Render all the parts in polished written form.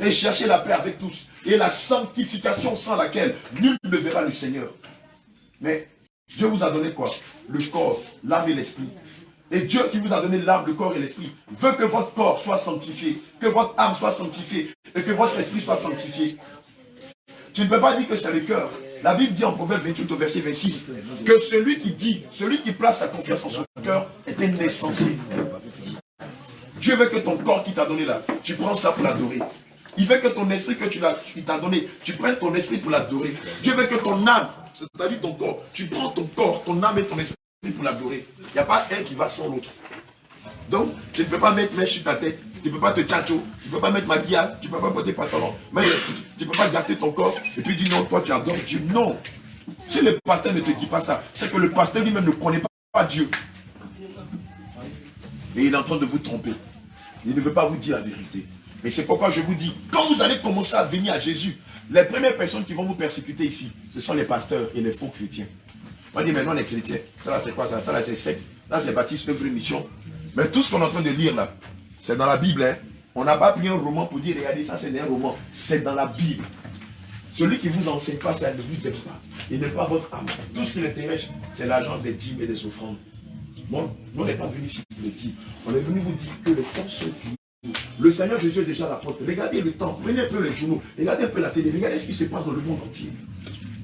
Recherchez la paix avec tous et la sanctification sans laquelle nul ne verra le Seigneur. Mais Dieu vous a donné quoi? Le corps, l'âme et l'esprit. Et Dieu qui vous a donné l'âme, le corps et l'esprit veut que votre corps soit sanctifié, que votre âme soit sanctifiée et que votre esprit soit sanctifié. Tu ne peux pas dire que c'est le cœur. La Bible dit en Proverbe 28 au verset 26 que celui qui place sa confiance en son cœur est un insensé. Dieu veut que ton corps qui t'a donné là, tu prends ça pour l'adorer. Il veut que ton esprit que tu t'a donné, tu prennes ton esprit pour l'adorer. Dieu veut que ton âme, c'est-à-dire ton corps, tu prends ton corps, ton âme et ton esprit pour l'adorer. Il n'y a pas un qui va sans l'autre. Donc, tu ne peux pas mettre mèche sur ta tête, tu ne peux pas te tchatcho, tu ne peux pas mettre maquillage, tu ne peux pas porter pantalon, mais tu ne peux pas gâter ton corps et puis dire non, toi tu adores Dieu. Non. Si le pasteur ne te dit pas ça, c'est que le pasteur lui-même ne connaît pas Dieu. Et il est en train de vous tromper. Il ne veut pas vous dire la vérité. Et c'est pourquoi je vous dis, quand vous allez commencer à venir à Jésus, les premières personnes qui vont vous persécuter ici, ce sont les pasteurs et les faux chrétiens. On dit maintenant les chrétiens, ça là c'est quoi ça? Ça là c'est sec, là c'est baptiste, œuvre et mission. Mais tout ce qu'on est en train de lire là, c'est dans la Bible. Hein. On n'a pas pris un roman pour dire, regardez ça c'est un roman, c'est dans la Bible. Celui qui ne vous enseigne pas, ça ne vous aime pas. Il n'est pas votre âme. Tout ce qui l'intéresse, c'est l'argent des dîmes et des offrandes. Bon, nous on n'est pas venu ici pour le dire. On est venu vous dire que le temps se finit. Le Seigneur Jésus est déjà à la porte. Regardez le temps, prenez un peu les journaux, regardez un peu la télé, regardez ce qui se passe dans le monde entier.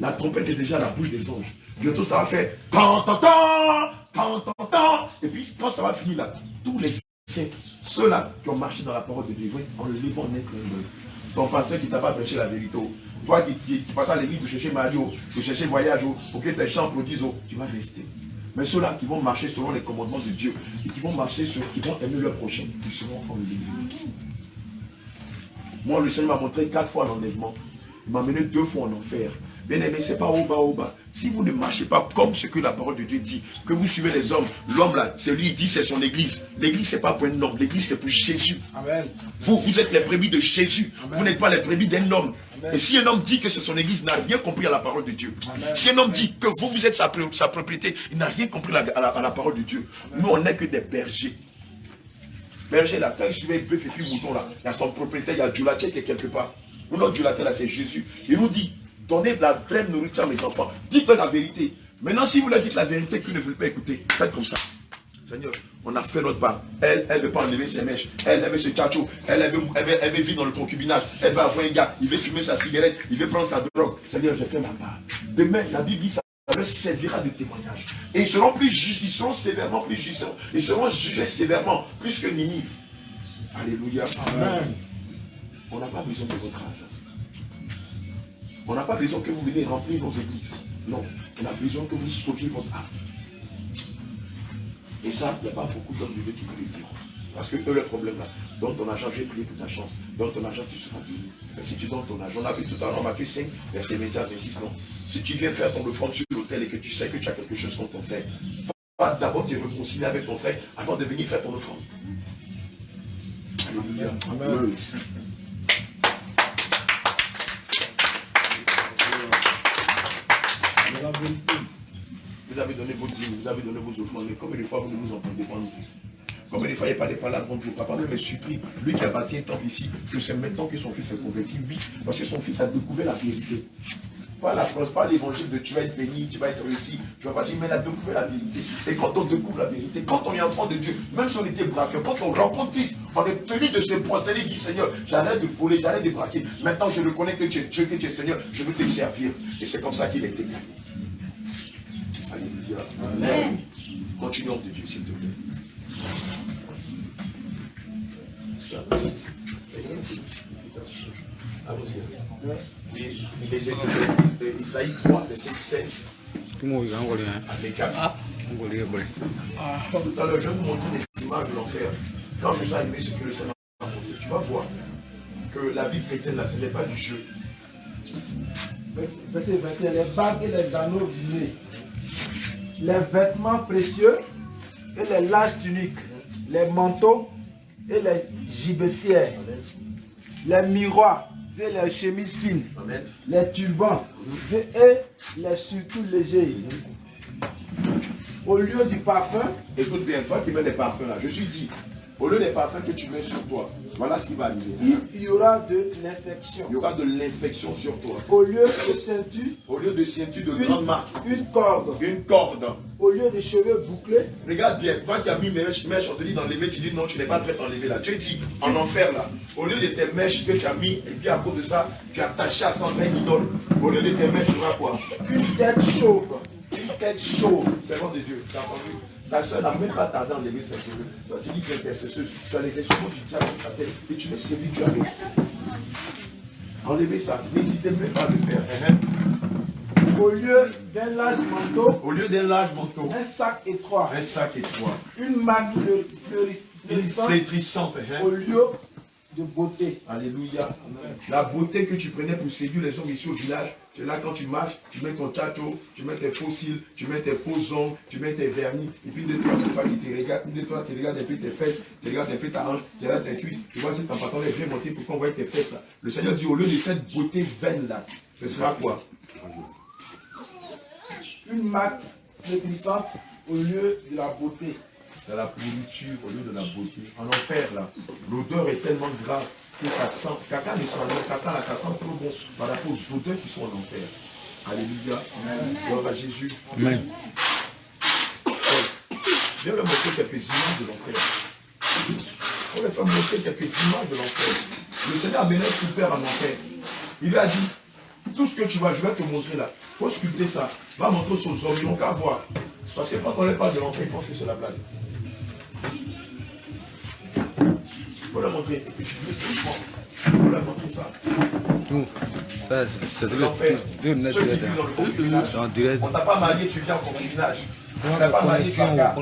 La trompette est déjà à la bouche des anges. Bientôt ça va faire tant, tant, tant, tant, tant, tant. Et puis quand ça va finir là, tous les saints, ceux-là qui ont marché dans la parole de Dieu, ils vont être enlevés en être un. Ton pasteur qui t'a pas prêché la vérité, toi qui parles à l'église pour chercher Mario, pour chercher voyage, pour que tes chants produisent, tu vas rester. Mais ceux-là qui vont marcher selon les commandements de Dieu, et qui vont marcher qui vont aimer leur prochain, ils seront enlevés. Moi, le Seigneur m'a montré 4 fois l'enlèvement. Il m'a mené 2 fois en enfer. Bien aimé, ce n'est pas au bas, au bas. Si vous ne marchez pas comme ce que la parole de Dieu dit, que vous suivez les hommes, l'homme là, c'est lui, il dit c'est son église. L'église, ce n'est pas pour un homme, l'église, c'est pour Jésus. Amen. Vous êtes les brebis de Jésus. Amen. Vous n'êtes pas les brebis d'un homme. Amen. Et si un homme dit que c'est son église, il n'a rien compris à la parole de Dieu. Amen. Si un homme dit que vous êtes sa propriété, il n'a rien compris à la parole de Dieu. Amen. Nous, on n'est que des bergers. Berger là, quand il suivait le bœuf et puis le mouton là, il y a son propriétaire, il y a Djoulaté qui est quelque part. Nous, notre Djoulaté là, c'est Jésus. Il nous dit, donnez de la vraie nourriture à mes enfants. Dites-leur la vérité. Maintenant, si vous leur dites la vérité qu'ils ne veulent pas écouter, faites comme ça. Seigneur, on a fait notre part. Elle ne veut pas enlever ses mèches. Elle veut se tchatcho. Elle veut vivre dans le concubinage. Elle va avoir un gars. Il veut fumer sa cigarette. Il veut prendre sa drogue. Seigneur, j'ai fait ma part. Demain, la Bible dit ça. Ça servira de témoignage. Et ils seront plus jugés, ils seront sévèrement plus jugés. Ils seront jugés sévèrement, plus que Ninive. Alléluia. Amen. On n'a pas besoin de votre argent. On n'a pas besoin que vous veniez remplir nos églises. Non, on a besoin que vous sauviez votre âme. Et ça, il n'y a pas beaucoup d'hommes de Dieu qui vous le diront. Parce que eux, le problème là, donne ton argent, j'ai prié pour ta chance. Donne ton argent, tu seras béni. Mais si tu donnes ton argent, on a vu tout à l'heure, Matthieu 5, verset 21 à 26, non. Si tu viens faire ton offrande sur l'autel et que tu sais que tu as quelque chose contre ton frère, va d'abord te réconcilier avec ton frère avant de venir faire ton offrande. Alléluia. Amen. Vous avez donné vos dîmes, vous avez donné vos offrandes, mais combien de fois vous ne vous entendez pas nous? Combien de fois il n'y a pas de paroles contre vous? Papa me supplie, lui qui a bâti un temple ici, que c'est maintenant que son fils est converti. Oui, parce que son fils a découvert la vérité. Pas la France, pas l'évangile de tu vas être béni, tu vas être réussi. Tu vas pas dire, mais il a découvert la vérité. Et quand on découvre la vérité, quand on est enfant de Dieu, même si on était braqueur, quand on rencontre Christ, on est tenu de se prosterner et dire, Seigneur, j'arrête de voler, j'arrête de braquer. Maintenant, je reconnais que tu es Dieu, que tu es Seigneur, je veux te servir. Et c'est comme ça qu'il a été gagné. Alléluia. Amen. Continuons de Dieu, s'il te plaît. Isaïe 3, verset 16. Avec 4. Tout à l'heure, je vais vous montrer des images de l'enfer. Quand je suis arrivé ce que le Seigneur m'a montré, tu vas voir que la vie chrétienne, là, ce n'est pas du jeu. Verset 21, les bagues et les anneaux du nez, les vêtements précieux et les larges tuniques, les manteaux et les gibecières, les miroirs et les chemises fines, Amen. Les turbans et les surtout légers. Au lieu du parfum, écoute bien, toi qui mets les parfums là, je suis dit, Au lieu des parfums que tu mets sur toi, voilà ce qui va arriver. Il y aura de l'infection. Il y aura de l'infection sur toi. Au lieu de ceinture, de grande marque, une corde. une corde. Au lieu de cheveux bouclés, Regarde bien, toi qui as mis mèches, on te dit d'enlever, tu dis non, tu n'es pas prêt d'enlever là. Tu dis en enfer là. Au lieu de tes mèches que tu as mis, et puis à cause de ça, tu as attaché à 120 idoles. Au lieu de tes mèches, tu auras quoi? une tête chauve. Une tête chauve, servant de Dieu. Tu as entendu? Ta soeur n'a même pas tardé à enlever ses cheveux. Toi, tu dis que tu es intercesseuse. Tu as les instruments du diable sur ta tête et tu veux servir Dieu avec. Enlevez ça. N'hésitez même pas à le faire. Au lieu d'un large manteau, Au lieu d'un large manteau, un sac étroit. un sac étroit. Une marque Une fleurissante flétrissante. au lieu de beauté. Alléluia. La beauté que tu prenais pour séduire les hommes ici au village, c'est là quand tu marches, tu mets ton tchacho, tu mets tes faux cils, tu mets tes faux ongles, tu mets tes vernis, et puis de toi, c'est toi qui te regarde, puis de toi, tu regardes un peu tes fesses, tu regardes un peu ta hanche, tu regardes tes cuisses, tu vois si ton pantalon est bien monté pour qu'on voit tes fesses là. Le Seigneur dit au lieu de cette beauté vaine là, ce sera quoi? Une marque flétrissante au lieu de la beauté. C'est la pourriture au lieu de la beauté. En enfer là, l'odeur est tellement grave que ça sent, caca ne sent rien, caca là ça sent trop bon par rapport aux odeurs qui sont en enfer. Alléluia. Gloire à Jésus. Amen. Viens leur montrer quelques images de l'enfer. On leur fait montrer quelques images de l'enfer. Le Seigneur a mené un sculpteur en enfer. Il lui a dit, tout ce que tu vois, je vais te montrer là. Il faut sculpter ça. Va montrer aux hommes, ils n'ont qu'à voir. Parce que quand on leur parle de l'enfer, ils pensent que c'est la blague. Il faut leur montrer. Et puis tu dis doucement. Il faut leur montrer ça. C'est l'enfer. Ceux qui vivent dans le concubinage. On ne t'a pas marié, tu viens en concubinage. Tu n'es pas marié, tu as cas.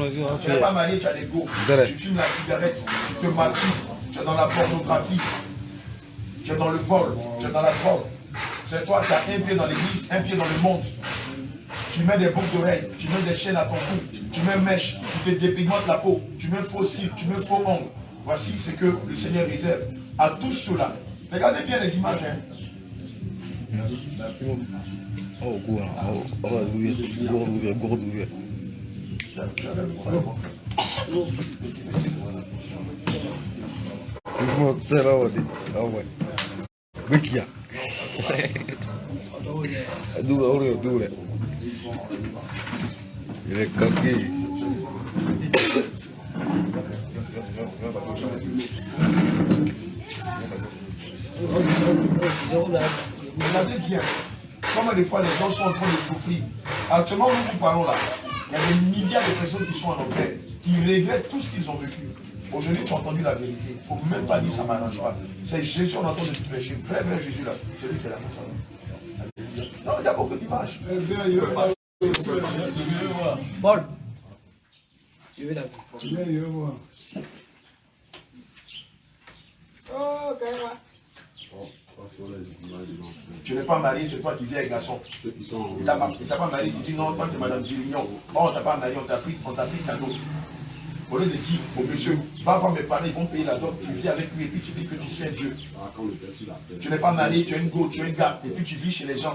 Tu n'es pas marié, tu as des go. Tu fumes la cigarette, tu te masturbes, tu es dans la pornographie, tu es dans le vol, tu es dans la drogue. C'est toi qui as un pied dans l'église, un pied dans le monde. Tu mets des boucles d'oreilles, tu mets des chaînes à ton cou, tu mets mèche, tu te dépigmentes la peau, tu mets faux cils, tu mets faux ongles. Voici ce que le Seigneur réserve à tous ceux-là. Regardez bien les images. Hein. Oh, il est coquille. Regardez bien. Combien de fois les gens sont en train de souffrir. Actuellement, où nous parlons là, il y a des milliards de personnes qui sont en enfer, qui regrettent tout ce qu'ils ont vécu. Aujourd'hui, tu as entendu la vérité. Il ne faut même pas dire ça ne m'arrange pas. C'est Jésus, on entend de te prêcher. Vrai Jésus là, c'est lui qui est là pour ça. Non, il y a beaucoup d'images. Paul, je vais d'accord. Tu n'es pas marié, c'est toi qui viens avec garçon. Il t'a pas marié, tu dis non, toi tu es Madame Girignon. Oh, on t'a pas marié, on t'a pris cadeau. Au lieu de dire au monsieur, va voir mes parents, ils vont payer la dot, tu vis avec lui et puis tu dis que tu sais Dieu. Tu n'es pas marié, tu as une go, tu as une gare, et puis tu vis chez les gens.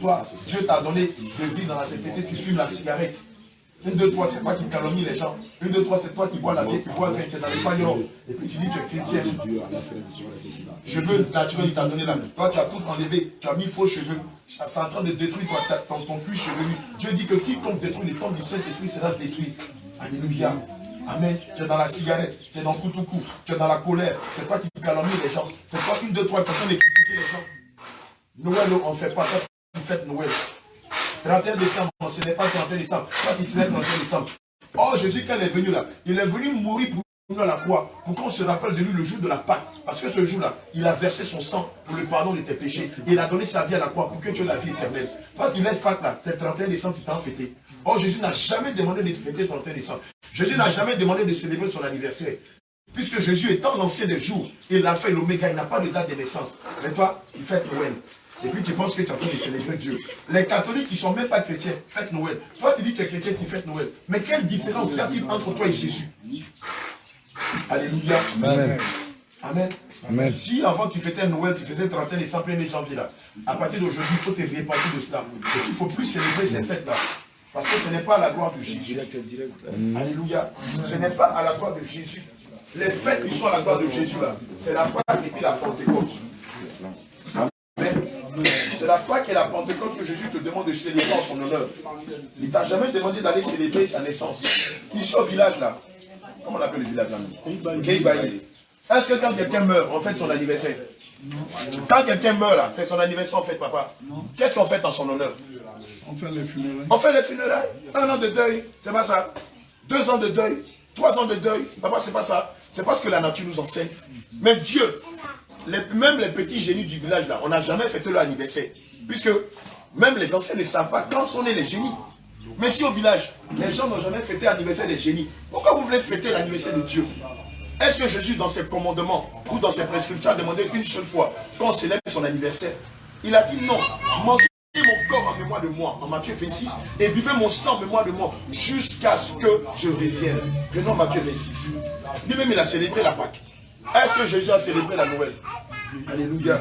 Toi, Dieu t'a donné de vivre dans la sainteté, tu fumes la cigarette. 1, 2, 3, c'est toi qui calomnie les gens. 1, 2, 3, c'est toi qui bois la bière, qui bois le vin, tu es dans les pagnots. Et puis tu dis tu es chrétien. Cheveux naturels, il t'a donné là. Toi, tu as tout enlevé, tu as mis faux cheveux. C'est en train de détruire ton cuir chevelu. Dieu dit que quiconque détruit les temples du Saint-Esprit sera détruit. Alléluia. Amen. Tu es dans la cigarette, tu es dans le Koutoukou, tu es dans la colère. C'est toi qui calomnie les gens. C'est toi, 1, 2, 3, qui est en train de critiquer les gens. Noël, on ne fait pas. Toi, tu fêtes Noël. 31 décembre, ce n'est pas 31 décembre. Toi qui célèbres 31 décembre. Oh, Jésus, quand il est venu là, il est venu mourir pour nous à la croix, pour qu'on se rappelle de lui le jour de la Pâque. Parce que ce jour-là, il a versé son sang pour le pardon de tes péchés. Et il a donné sa vie à la croix pour que tu aies la vie éternelle. Toi, tu laisses Pâque là, c'est 31 décembre, tu t'en fêté. Oh, Jésus n'a jamais demandé de fêter 31 décembre. Jésus n'a jamais demandé de célébrer son anniversaire. Puisque Jésus étant l'ancien des jours, et l'alpha et l'oméga, il n'a pas de date de naissance. Mais toi, tu fêtes Noël. Et puis tu penses que tu es en train de célébrer Dieu. Les catholiques qui ne sont même pas chrétiens fêtent Noël. Toi tu dis que tu es chrétien qui fête Noël. Mais quelle différence y a-t-il entre toi et Jésus? Alléluia. Amen. Amen. Amen. Si avant tu fêtais Noël, tu faisais 31 décembre, 1er janvier là, à partir d'aujourd'hui, il faut te répartir de cela. Et il ne faut plus célébrer ces fêtes-là. Parce que ce n'est pas à la gloire de Jésus. Alléluia. Ce n'est pas à la gloire de Jésus. Les fêtes qui sont à la gloire de Jésus, là, c'est la Pâque et puis la Pentecôte. Amen. C'est la Pâque et la Pentecôte que Jésus te demande de célébrer en son honneur. Il ne t'a jamais demandé d'aller célébrer sa naissance. Ici au village, là, comment on appelle le village là? Keibaï. Est-ce que quand quelqu'un meurt, on fête son anniversaire? Quand quelqu'un meurt, là, c'est son anniversaire, on fête, papa. Qu'est-ce qu'on fête en son honneur? On fait les funérailles. On fait les funérailles. 1 an de deuil, c'est pas ça. 2 ans de deuil, 3 ans de deuil, papa, c'est pas ça. C'est pas ce que la nature nous enseigne. Mais Dieu, même les petits génies du village, là, on n'a jamais fêté leur anniversaire. Puisque même les anciens ne savent pas quand sont nés les génies. Mais si au village, les gens n'ont jamais fêté l'anniversaire des génies, pourquoi vous voulez fêter l'anniversaire de Dieu? Est-ce que Jésus, dans ses commandements ou dans ses prescriptions, a demandé une seule fois qu'on célèbre son anniversaire? Il a dit non, mangez mon corps en mémoire de moi, en Matthieu 26, et buvez mon sang en mémoire de moi, jusqu'à ce que je revienne. Prenons Matthieu 26. Lui-même, il a célébré la Pâque. Est-ce que Jésus a célébré la Noël? Alléluia.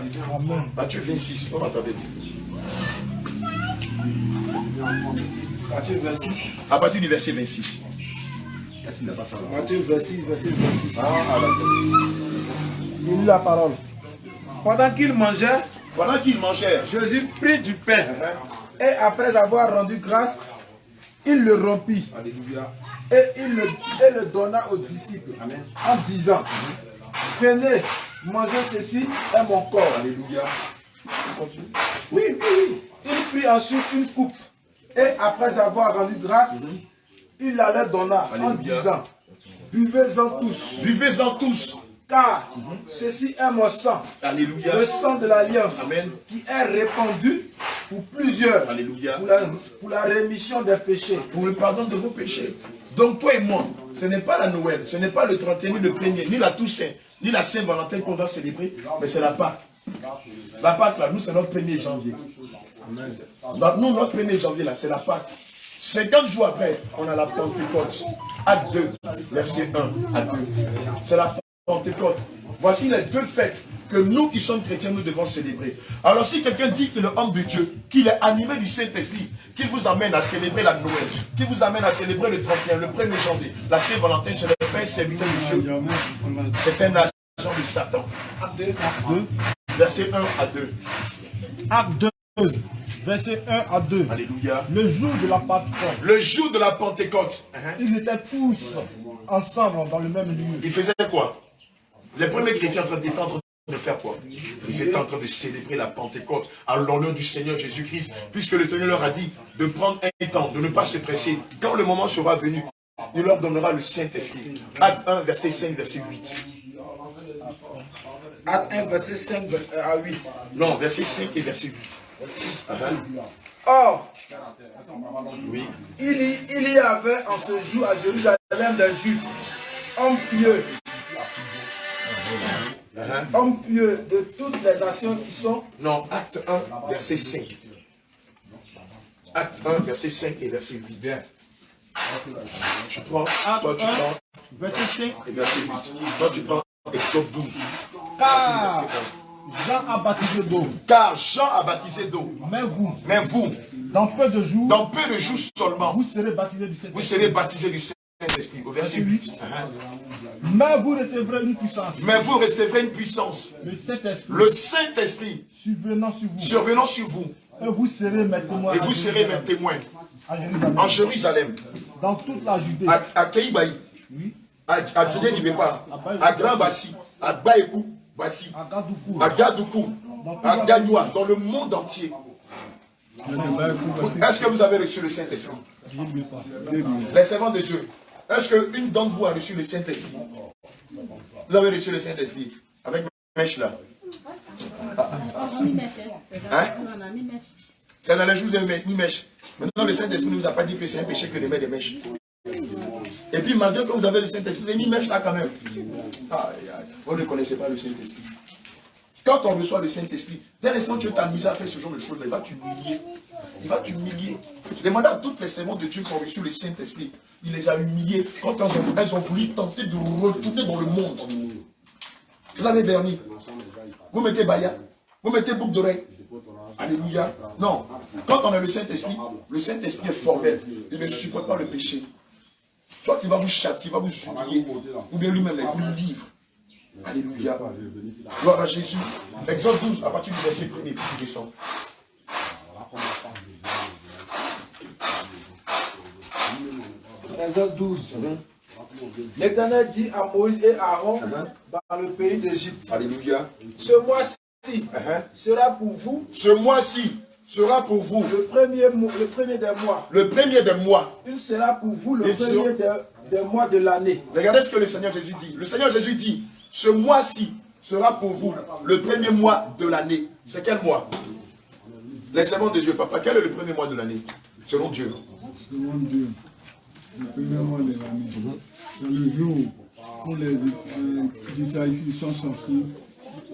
Matthieu 26, on m'attendait dire. Matthieu 26. À partir du verset 26. Matthieu 26, verset 26. Ah, d'accord. Il lit la parole. Pendant qu'il mangeait, Jésus prit du pain. Et après avoir rendu grâce, il le rompit. Alléluia. Et il le donna aux disciples. Amen. En disant, tenez, mangez ceci est mon corps. Alléluia. Oui, oui, oui. Il prit ensuite une coupe. Et après avoir rendu grâce, il la leur donna en disant, buvez-en tous. Buvez-en tous. Car ceci est mon sang. Alléluia. Le sang de l'alliance. Amen. Qui est répandu pour plusieurs. Alléluia. Pour la rémission des péchés. Pour le pardon de vos péchés. Donc toi et moi, ce n'est pas la Noël, ce n'est pas le 31, ni le 1er, ni la Toussaint, ni la Saint-Valentin qu'on doit célébrer, mais c'est la Pâque. La Pâque, là, nous, c'est notre 1er janvier. Donc, nous, notre 1er janvier, là, c'est la Pâque. 50 jours après, on a la Pentecôte. Acte 2, verset 1 à 2. C'est la Pentecôte. Voici les deux fêtes que nous qui sommes chrétiens, nous devons célébrer. Alors si quelqu'un dit qu'il est homme de Dieu, qu'il est animé du Saint-Esprit, qu'il vous amène à célébrer la Noël, qu'il vous amène à célébrer le 31, le 1er janvier, la Saint-Valentin, c'est le Père serviteur de Dieu. C'est un agent de Satan. Acte 2, verset 1 à 2. Acte 2, verset 1 à 2. Alléluia. Le jour de la Pentecôte. Le jour de la Pentecôte. Ils étaient tous ensemble dans le même lieu. Ils faisaient quoi? Les premiers chrétiens étaient en train de faire quoi? Ils étaient en train de célébrer la Pentecôte à l'honneur du Seigneur Jésus-Christ, puisque le Seigneur leur a dit de prendre un temps, de ne pas se presser. Quand le moment sera venu, il leur donnera le Saint-Esprit. Acte 1, verset 5, verset 8. Acte 1, verset 5 à 8. Non, verset 5 et verset 8. Or, Oui. il y avait en ce jour à Jérusalem des Juifs, hommes pieux, hommes pieux de toutes les nations qui sont... Non, acte 1, verset 5. Acte 1, verset 5 et verset 8. Tu prends, toi tu prends, Verset 5. et verset 8. Toi tu prends Exode 12. Car Jean a baptisé d'eau. Car Jean a baptisé d'eau. Mais vous, Dans peu de jours, seulement, vous serez baptisés du Saint-Esprit. vous serez baptisés du Saint-Esprit. Au verset 8. Mais vous recevrez une puissance. Mais vous recevrez une puissance. Le Saint-Esprit. Le Saint-Esprit survenant sur vous. Et vous serez mes témoins. Et vous serez mes témoins. En Jérusalem. Dans toute la Judée. À Keibaï. Oui. À Djodé-Dibepa. À Grand Bassi. À Baïkou. Bassi. À Gadoukou. À Gagnoua. Dans le monde entier. Est-ce que vous avez reçu le Saint-Esprit? Les servants de Dieu. Est-ce qu'une d'entre vous a reçu le Saint-Esprit? Vous avez reçu le Saint-Esprit avec mèche là. Hein? C'est dans les jours où vous avez mis mèche. Maintenant, le Saint-Esprit ne nous a pas dit que c'est un péché que de mettre des mèches. Et puis, malgré que vous avez le Saint-Esprit, vous avez mis mèche là quand même. Vous ne connaissez pas le Saint-Esprit. Quand on reçoit le Saint-Esprit, dès l'instant où tu t'amuses à faire ce genre de choses, il va t'humilier. Il va t'humilier. Demandez à toutes les servantes de Dieu qui ont reçu le Saint-Esprit. Il les a humiliés quand elles ont voulu tenter de retourner dans le monde. Vous avez verni. Vous mettez baya. Vous mettez boucle d'oreille. Alléluia. Non. Quand on a le Saint-Esprit est formel. Il ne supporte pas le péché. Soit il va vous châtier, il va vous humilier, ou bien lui-même il vous livre. Alléluia. Gloire à Jésus. Exode 12, à partir du verset 1er, puis descend. Exode 12. L'Éternel dit à Moïse et à Aaron dans le pays d'Égypte. Alléluia. Ce mois-ci sera pour vous. Ce mois-ci sera pour vous. Le premier des mois. Le premier des mois. Il sera pour vous le premier des mois de l'année. Regardez ce que le Seigneur Jésus dit. Le Seigneur Jésus dit, ce mois-ci sera pour vous le premier mois de l'année. C'est quel mois? Les servants de Dieu, papa, quel est le premier mois de l'année? Selon Dieu. Selon Dieu, le premier mois de l'année. C'est le jour où les Israélites sont sortis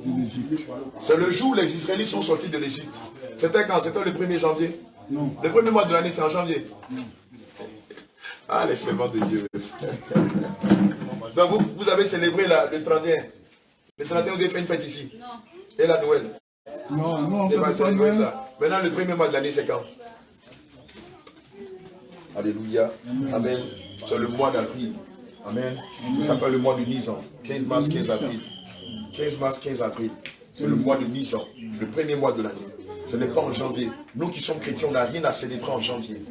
de l'Égypte. C'est le jour où les Israélites sont sortis de l'Égypte. C'était quand? C'était le 1er janvier? Non. Le premier mois de l'année, c'est en janvier. Ah, les servants de Dieu. Donc vous avez célébré le 31. Le 31, vous avez fait une fête ici. Non. Et la Noël. Non, non, on va célébrer ça. Maintenant, le premier mois de l'année, c'est quand? Alléluia. Amen. C'est le mois d'avril. Amen. Ça s'appelle le mois de Nisan. 15 mars, 15 avril. 15 mars, 15 avril. C'est le mois de Nisan. Le premier mois de l'année. Ce n'est pas en janvier. Nous qui sommes chrétiens, on n'a rien à célébrer en janvier.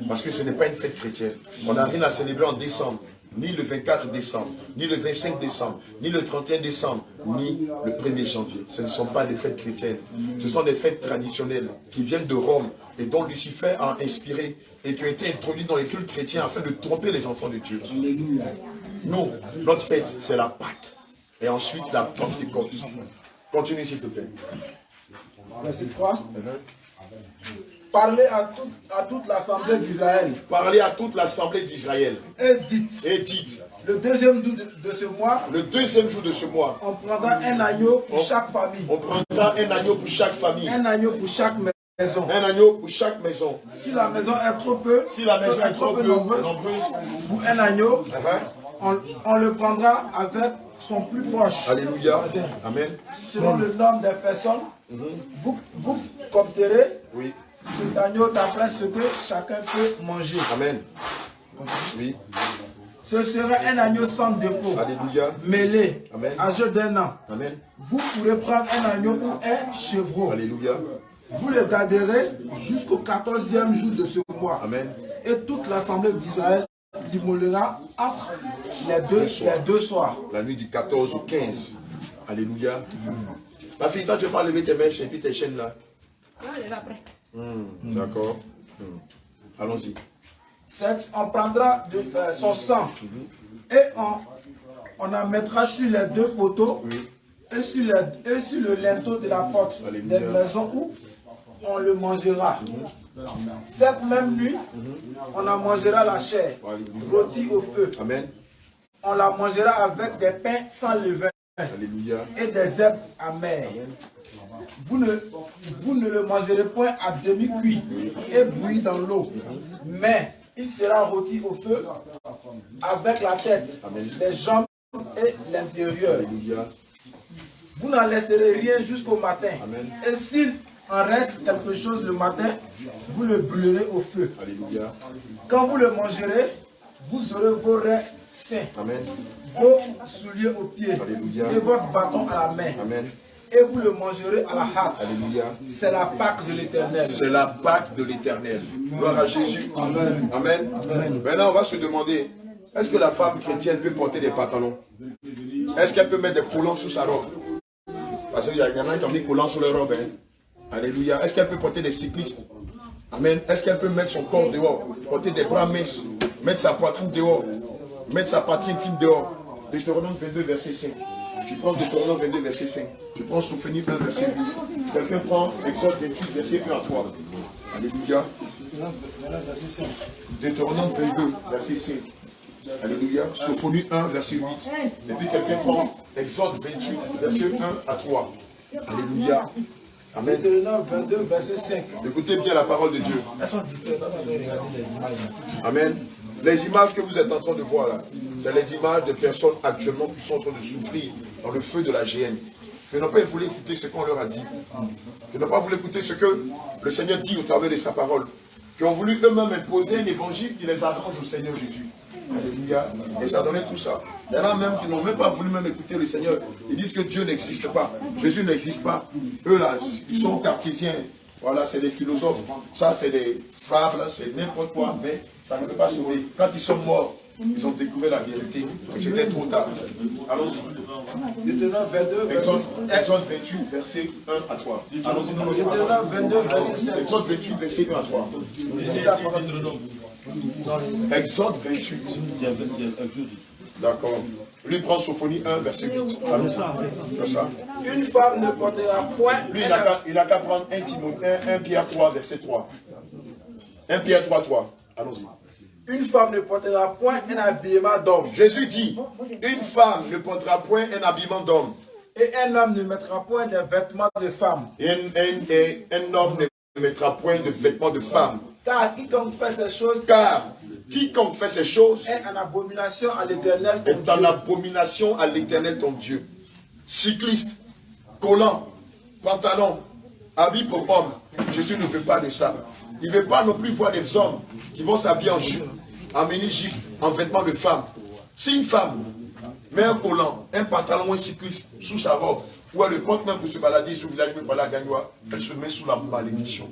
Parce que ce n'est pas une fête chrétienne. On n'a rien à célébrer en décembre. Ni le 24 décembre, ni le 25 décembre, ni le 31 décembre, ni le 1er janvier. Ce ne sont pas des fêtes chrétiennes. Ce sont des fêtes traditionnelles qui viennent de Rome et dont Lucifer a inspiré et qui ont été introduites dans les cultes chrétiens afin de tromper les enfants de Dieu. Nous, notre fête, c'est la Pâque. Et ensuite, la Pentecôte. Continue s'il te plaît. Verset 3. Parlez à toute l'assemblée d'Israël. Parlez à toute l'assemblée d'Israël. Et dites. Et dites. Le deuxième jour de ce mois. Le deuxième jour de ce mois. On prendra un agneau pour chaque famille. On prendra un agneau pour chaque famille. Un agneau pour chaque maison. Un agneau pour chaque maison. Si la maison est trop peu, si la maison est trop peu nombreuse, pour un agneau, on le prendra avec son plus proche. Alléluia. Amen. Selon le nombre des personnes, vous compterez cet agneau d'après ce que chacun peut manger. Amen. Oui. Ce sera un agneau sans défaut. Alléluia. Mêlé, Amen. âgé d'1 an. Amen. Vous pourrez prendre un agneau ou un chevreau. Alléluia. Vous le garderez jusqu'au 14e jour de ce mois. Amen. Et toute l'assemblée d'Israël l'immolera entre les deux soirs. La nuit du 14 au 15. Alléluia. Ma fille, toi tu vas pas lever tes mèches et puis tes chaînes là. Non, je vais après. D'accord. Allons-y. On prendra son sang et on en mettra sur les deux poteaux et sur le linteau de la porte des maisons où on le mangera. Cette même nuit, on en mangera la chair, rôtie au feu. Amen. On la mangera avec des pains sans levain. Alléluia. Et des herbes amères. Vous ne le mangerez point à demi-cuit et bouilli dans l'eau, mais il sera rôti au feu avec la tête, les jambes et l'intérieur. Vous n'en laisserez rien jusqu'au matin. Amen. Et s'il en reste quelque chose le matin, vous le brûlerez au feu. Alléluia. Quand vous le mangerez, vous aurez vos reins sains, vos souliers aux pieds. Alléluia. Et votre bâton à la main. Amen. Et vous le mangerez à la hâte. Alléluia. C'est la Pâque de l'Éternel. C'est la Pâque de l'Éternel. Gloire à Jésus. Amen. Amen. Amen. Maintenant, on va se demander, est-ce que la femme chrétienne peut porter des pantalons? Est-ce qu'elle peut mettre des collants sous sa robe? Parce qu'il y en a qui ont mis collants sous leur robe. Hein? Alléluia. Est-ce qu'elle peut porter des cyclistes? Amen. Est-ce qu'elle peut mettre son corps dehors? Porter des bras minces? Mettre sa poitrine dehors? Mettre sa partie intime dehors? Deutéronome 22, verset 5. Je prends Deutéronome 22, verset 5. Je prends Souvenir 1, verset 8. Quelqu'un prend Exode 28, verset 1 à 3. Alléluia. Deutéronome 22, verset 5. Alléluia. Sophonie 1, verset 8. Et puis quelqu'un prend Exode 28, verset 1 à 3. Alléluia. Amen. Deutéronome 22, verset 5. Écoutez bien la parole de Dieu. Elles sont distraites, regarder les images. Amen. Les images que vous êtes en train de voir là, c'est les images de personnes actuellement qui sont en train de souffrir dans le feu de la géhenne. Ils n'ont pas voulu écouter ce qu'on leur a dit. Ils n'ont pas voulu écouter ce que le Seigneur dit au travers de sa parole. Qui ont voulu eux-mêmes imposer un évangile qui les arrange au Seigneur Jésus. Alléluia. Et ça donnait tout ça. Il y en a même qui n'ont même pas voulu même écouter le Seigneur. Ils disent que Dieu n'existe pas. Jésus n'existe pas. Eux là, ils sont cartésiens. Voilà, c'est des philosophes. Ça, c'est des fables, c'est n'importe quoi, mais ça ne peut pas sauver. Quand ils sont morts, ils ont découvert la vérité. Et c'était trop tard. Allons-y. Deutéronome 22, Exode 28, verset 1 à 3. Allons-y. Deutéronome 22, verset 7. Exode 28, verset 1 à 3. Exode 28. D'accord. Lui prend Sophonie 1, verset 8. C'est ça. Une femme ne portera point. Lui, il n'a qu'à prendre 1 Pierre 3, verset 3. 1 Pierre 3, 3. Allons-y. Une femme ne portera point un habillement d'homme. Jésus dit, une femme ne portera point un habillement d'homme. Et un homme ne mettra point des vêtements de femme. Et un homme ne mettra point de vêtements de femme. Car quiconque fait ces choses Quiconque fait ces choses est en abomination à l'Éternel ton est en Dieu. abomination à l'Éternel ton Dieu. Cycliste, collant, pantalon, habit pour homme. Jésus ne veut pas de ça. Il ne veut pas non plus voir des hommes qui vont s'habiller en jupe, en mini-jupe, en vêtements de femme. Si une femme met un collant, un pantalon ou un cycliste sous sa robe, ou elle le porte même pour se balader sur le village, même pour la Gagnoa, elle se met sous la malédiction.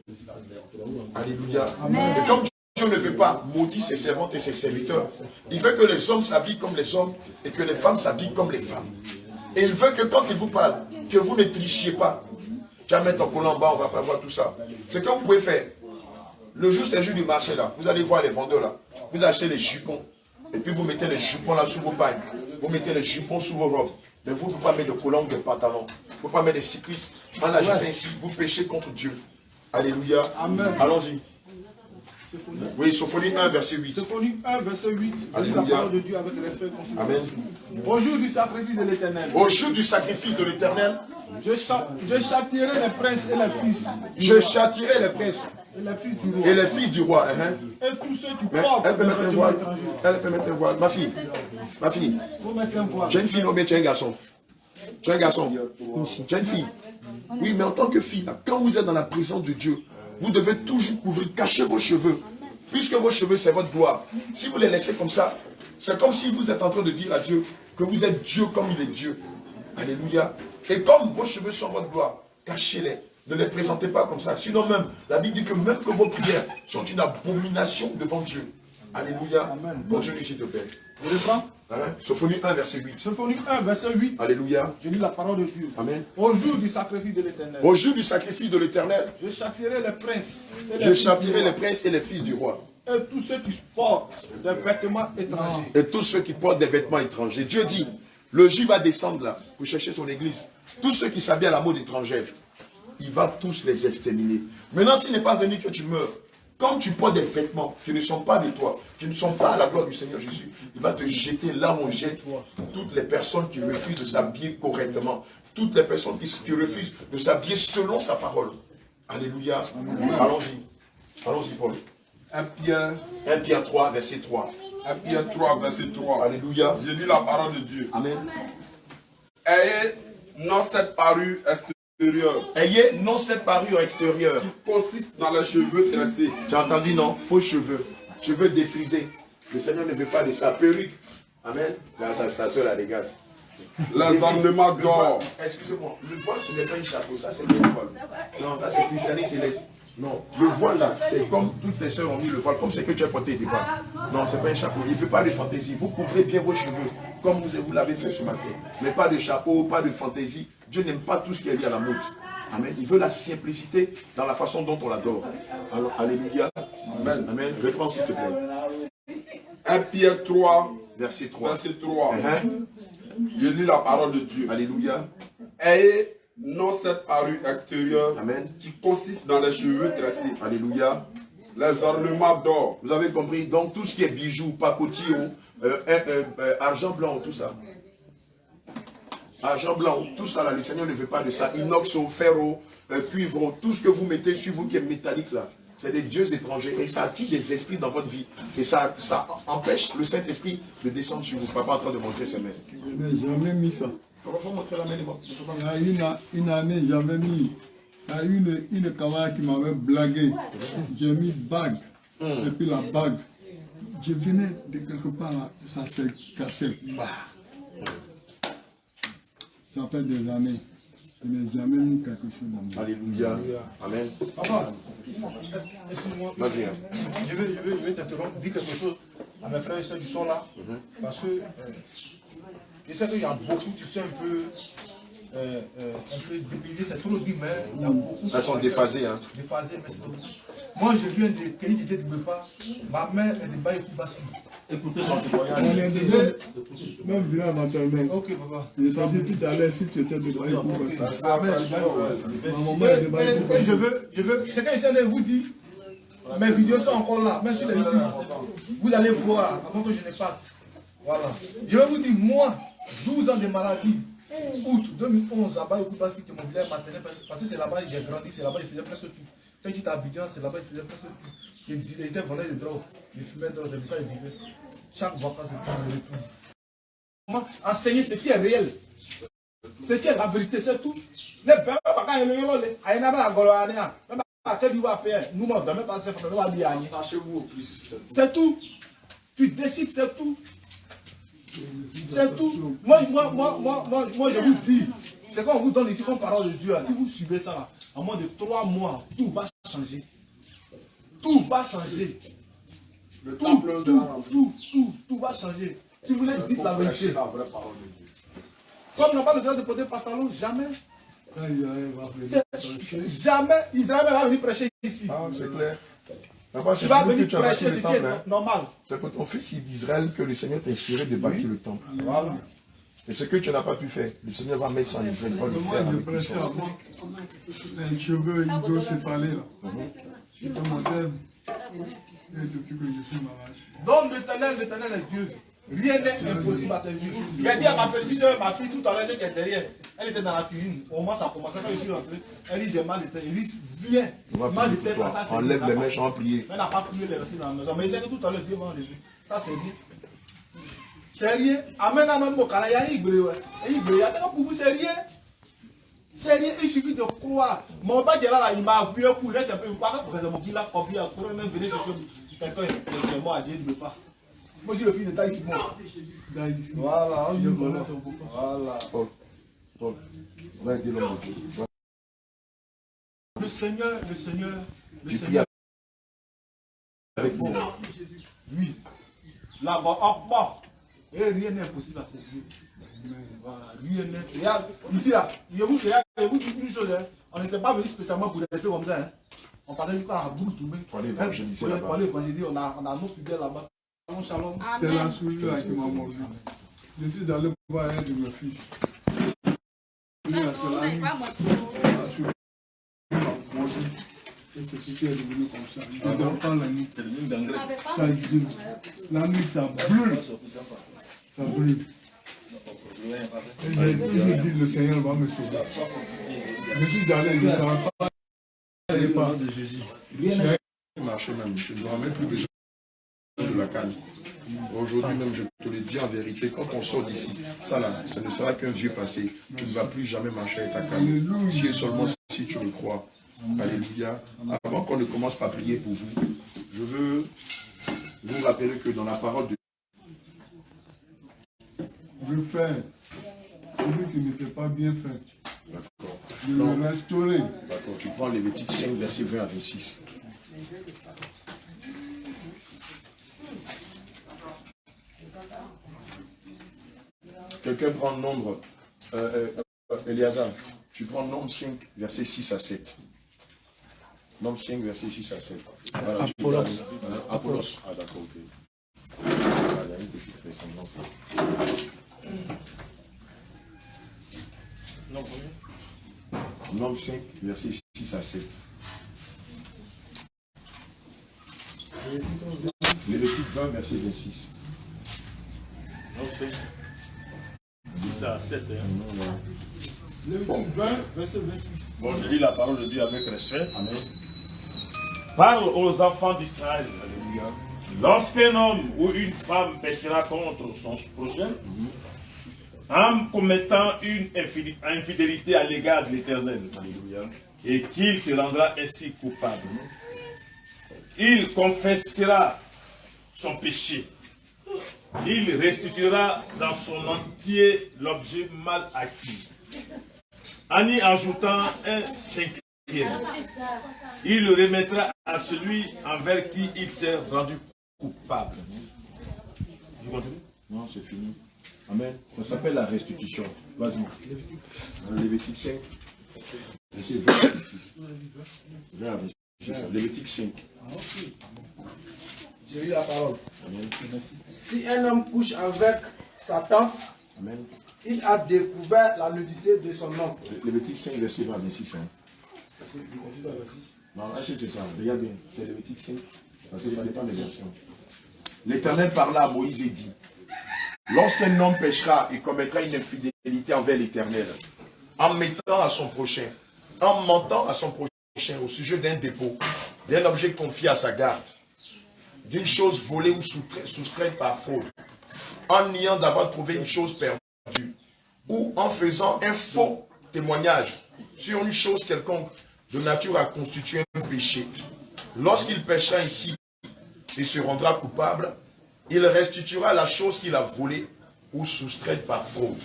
Alléluia. Et comme Dieu ne veut pas maudire ses servantes et ses serviteurs, il veut que les hommes s'habillent comme les hommes et que les femmes s'habillent comme les femmes. Et il veut que quand il vous parle, que vous ne trichiez pas. Tu vas mettre ton collant en bas, on ne va pas voir tout ça. Ce que vous pouvez faire, le jour c'est le jour du marché là, vous allez voir les vendeurs là, vous achetez les jupons, et puis vous mettez les jupons là sous vos bagnes, vous mettez les jupons sous vos robes. Mais vous ne pouvez pas mettre de collant ou de pantalon, vous ne pouvez pas mettre des cyclistes. En agissant ainsi, vous péchez contre Dieu. Alléluia. Amen. Allons-y. Oui, Sophonie 1, verset 8. Sophonie 1, verset 8. Alléluia. La parole de Dieu avec respect et considération. Amen. Au jour du sacrifice de l'Éternel, Au jour du sacrifice de l'Éternel, je châtierai les princes et les fils. je châtierai les princes Et les fils du roi. et les fils du roi. Et tous ceux qui Mais portent elle peut des mettre un vêtements voile. étrangers. Elle peut mettre un voile. Ma fille, Faut mettre un voile. tu es une fille ou bien tu es un garçon? Tu es un garçon. Tu es une fille. Oui, mais en tant que fille, là, quand vous êtes dans la présence de Dieu, vous devez toujours couvrir, cacher vos cheveux. Puisque vos cheveux, c'est votre gloire. Si vous les laissez comme ça, c'est comme si vous êtes en train de dire à Dieu que vous êtes Dieu comme il est Dieu. Alléluia. Et comme vos cheveux sont votre gloire, cachez-les. Ne les présentez pas comme ça. Sinon même, la Bible dit que même que vos prières sont une abomination devant Dieu. Alléluia. Amen. Continue s'il te plaît. Je reprends. Sophonie 1, verset 8. Symphonie 1, verset 8. Alléluia. Je lis la parole de Dieu. Amen. Au jour du sacrifice de l'Éternel, Au jour du sacrifice de l'Éternel, je châtierai les princes. Et les je fils châtierai du les roi. princes et les fils du roi. Et tous ceux qui portent des vêtements étrangers. Et tous ceux qui portent des vêtements étrangers. Dieu dit, le juif va descendre là pour chercher son église. Tous ceux qui s'habillent à la mode étrangère, il va tous les exterminer. Maintenant, s'il n'est pas venu que tu meurs, quand tu portes des vêtements qui ne sont pas de toi, qui ne sont pas à la gloire du Seigneur Jésus, il va te jeter là où on jette toutes les personnes qui refusent de s'habiller correctement. Toutes les personnes qui refusent de s'habiller selon sa parole. Alléluia. Allons-y. Allons-y, Paul. 1 Pierre 1 Pierre 3, verset 3. 1 Pierre 3, verset 3. Alléluia. Je lis la parole de Dieu. Amen. Ayez non cette parure extérieure Ayez non cette parure extérieure. qui consiste dans les cheveux tressés. Tu as entendu, non? Faux cheveux. Cheveux défrisés. Le Seigneur ne veut pas de ça. Perruque. Amen. Là, sa soeur la regarde. Les ornements d'or. Excusez-moi. Le voile, ce n'est pas un chapeau. Ça, c'est le voile. Non, ça, c'est christianisme céleste. Non. Le voile, là, c'est comme toutes tes soeurs ont mis le voile. Comme c'est que tu as porté des pas. Non, ce n'est pas un chapeau. Il ne veut pas de fantaisie. Vous couvrez bien vos cheveux. Comme vous l'avez fait ce matin. Mais pas de chapeau, pas de fantaisie. Dieu n'aime pas tout ce qui est lié à la mode. Amen. Il veut la simplicité dans la façon dont on l'adore. Alors, alléluia. Amen. Amen. Reprends s'il te plaît. 1 Pierre 3, Verset 3. verset 3. Uh-huh. Je lis la parole de Dieu. Alléluia. Ayez non cette parure extérieure Amen. qui consiste dans les cheveux tressés. Alléluia. Les ornements d'or. Vous avez compris? Donc tout ce qui est bijoux, pacotilles, argent blanc, tout ça. Argent blanc, tout ça là, le Seigneur ne veut pas de ça. Inox, ferro, cuivre, tout ce que vous mettez sur vous qui est métallique là, c'est des dieux étrangers et ça attire des esprits dans votre vie. Et ça empêche le Saint-Esprit de descendre sur vous. Papa est en train de montrer ses mains. Je n'ai jamais mis ça. Il faut montrer la main de moi. Il y a une année, j'avais mis. Il y a une camarade qui m'avait blagué. J'ai mis bague. Et puis la bague. Je venais de quelque part là, ça s'est cassé. Ça fait des années. Je n'ai jamais mis quelque chose dans moi. Alléluia. Amen. Papa, excuse-moi. Vas-y. Je vais t'interrompre, dire quelque chose à mes frères et soeurs qui sont là. Parce que je sais qu'il y a beaucoup, tu sais, un peu dépaysé, c'est trop dit, mais il y a beaucoup. Elles sont déphasées. Hein. Déphasées, mais c'est trop. Moi, je viens de pays de Guédibépa. Ma mère est de Baïkoubassi. Écoutez son témoignage. Même viens dans ta main. Ok, papa. Je t'ai dit tout à l'heure si tu étais de Baïkou. Et je veux, c'est quand je vous dis, mes vidéos sont encore là, même sur les vidéos. Vous allez voir avant que je ne parte. Voilà. Je vais vous dire, moi, 12 ans de maladie, août 2011, à Baïkoubassi, qui est mon village maternel, parce que c'est là-bas il a grandi, c'est là-bas il faisait presque tout. Quand il était à Abidjan, c'est là-bas il faisait presque tout. Il était vendeur de drogue, il fumait de drogue, c'est ça il vivait. Chaque vacances, c'était le retour. Comment enseigner ce qui est réel, ce qui est la vérité, c'est tout. Les bébés, quand ils le volent, ils n'ont pas de goloania. Même à quel niveau à payer, nous ne devons pas se faire de la Lâchez-vous au plus. c'est tout. Tu décides, c'est tout. C'est tout. Moi, je vous dis, c'est quand on vous donne ici comme parole de Dieu, là, si vous suivez ça, là, en moins de 3 mois, tout va changer. Tout va changer. Tout va changer. Si vous voulez, dites la vérité. Comme on n'a pas le droit de porter pantalon, jamais. Jamais Israël va venir prêcher ici. Ah, c'est clair. Tu vas venir prêcher ce qui est normal. C'est pour ton fils d'Israël que le Seigneur t'a inspiré de bâtir le temple. Voilà. Et ce que tu n'as pas pu faire, le Seigneur va mettre ça en Israël, va le faire Moi, je avec prêchais puissance. avant. Les cheveux hydrocéphalés là. Je commençais. Et depuis que je suis malade. Donc l'éternel est Dieu. Rien n'est impossible à tes yeux. Il a dit à ma petite, ma fille tout à l'heure qui est derrière, elle était dans la cuisine. Au moins ça a commencé quand je suis rentré. Elle dit j'ai mal de tête. Il dit viens. Mal de tête, ça c'est. Enlève les mèches en prier. Elle n'a pas prié les rester dans la maison. Mais c'est que tout à l'heure Dieu m'a enlevé. Ça c'est rien. C'est rien. Amen, amen, mon canard, il y a un hybride. Un hybride, pour vous, c'est rien. C'est rien, il suffit de croire. Mon père là, il m'a vu un coup, il est un peu quoi pour que mon fils a copié, pour même venir sur quelqu'un est mort à Dieu, il ne veut pas. Moi, je suis le fils de Taïs mort. Voilà, on y va. Voilà. Le Seigneur. Avec nous. Oui. Là-bas, en bas. Et rien n'est impossible à ses yeux. Voilà, rien n'est. Regarde, ici là, je vous dis une chose, hein. On n'était pas venu spécialement pour des choses comme ça. Hein. On parlait du corps à bout de Pour aller évangéliser là-bas. Pour aller évangéliser, on a nos fidèles là-bas. Shalom. C'est la souris là qui m'a mordu. Je suis allé voir un de mes fils. Et c'est ce qui est devenu comme ça. Je ne dors pas la nuit. C'est le même d'engrais. Ça brûle. La nuit, ça brûle. Ça brûle. Et j'ai toujours dit le Seigneur va me sauver. Je suis allé, je ne savais pas. Il n'y a pas de Jésus. Marcher même, je ne dois même plus besoin de la canne. Aujourd'hui même, je te le dis en vérité, quand on sort d'ici, ça là, ce ne sera qu'un vieux passé. Tu ne vas plus jamais marcher avec ta canne. Si et seulement si tu le crois. Alléluia. Avant qu'on ne commence par prier pour vous, je veux vous rappeler que dans la parole de Je fais celui qui n'était pas bien fait. D'accord. Je le restaurer. D'accord. Tu prends Lévitique 5, verset 20 à 26. Quelqu'un prend le nombre, Eliazar, tu prends nombre 5, verset 6 à 7. Nombre 5, verset 6 à 7. Voilà, Apollos. Apollos. Ah d'accord, ok. Voilà, il y a une petite ressemblance. Nombre 5, verset 6 à 7. Lévitique 20, verset 26. Nombre 5. 6 à 7. Hein. Lévitique 20, verset 26. Bon, je lis la parole de Dieu avec respect. Amen. Parle aux enfants d'Israël. Lorsqu'un homme ou une femme péchera contre son prochain, en commettant une infidélité à l'égard de l'Éternel, et qu'il se rendra ainsi coupable. Il confessera son péché. Il restituera dans son entier l'objet mal acquis, en y ajoutant un cinquième. Il le remettra à celui envers qui il s'est rendu coupable. Je continue? Non, c'est fini. Amen. Ça s'appelle la restitution. Vas-y. Lévitique 5. Verset 20 à 26. 20 à 26. Lévitique 5. J'ai eu la parole. Amen. Si un homme couche avec sa tante, Amen. il a découvert la nudité de son oncle. Lévitique 5, verset 20 à 26. Non, c'est ça. Regarde bien. C'est Lévitique 5. Parce que ça dépend des versions. L'Éternel parla à Moïse et dit: lorsqu'un homme péchera et commettra une infidélité envers l'Éternel, en mentant à son prochain au sujet d'un dépôt, d'un objet confié à sa garde, d'une chose volée ou soustraite par fraude, en niant d'avoir trouvé une chose perdue, ou en faisant un faux témoignage sur une chose quelconque de nature à constituer un péché, lorsqu'il péchera ainsi et se rendra coupable, il restituera la chose qu'il a volée ou soustraite par fraude,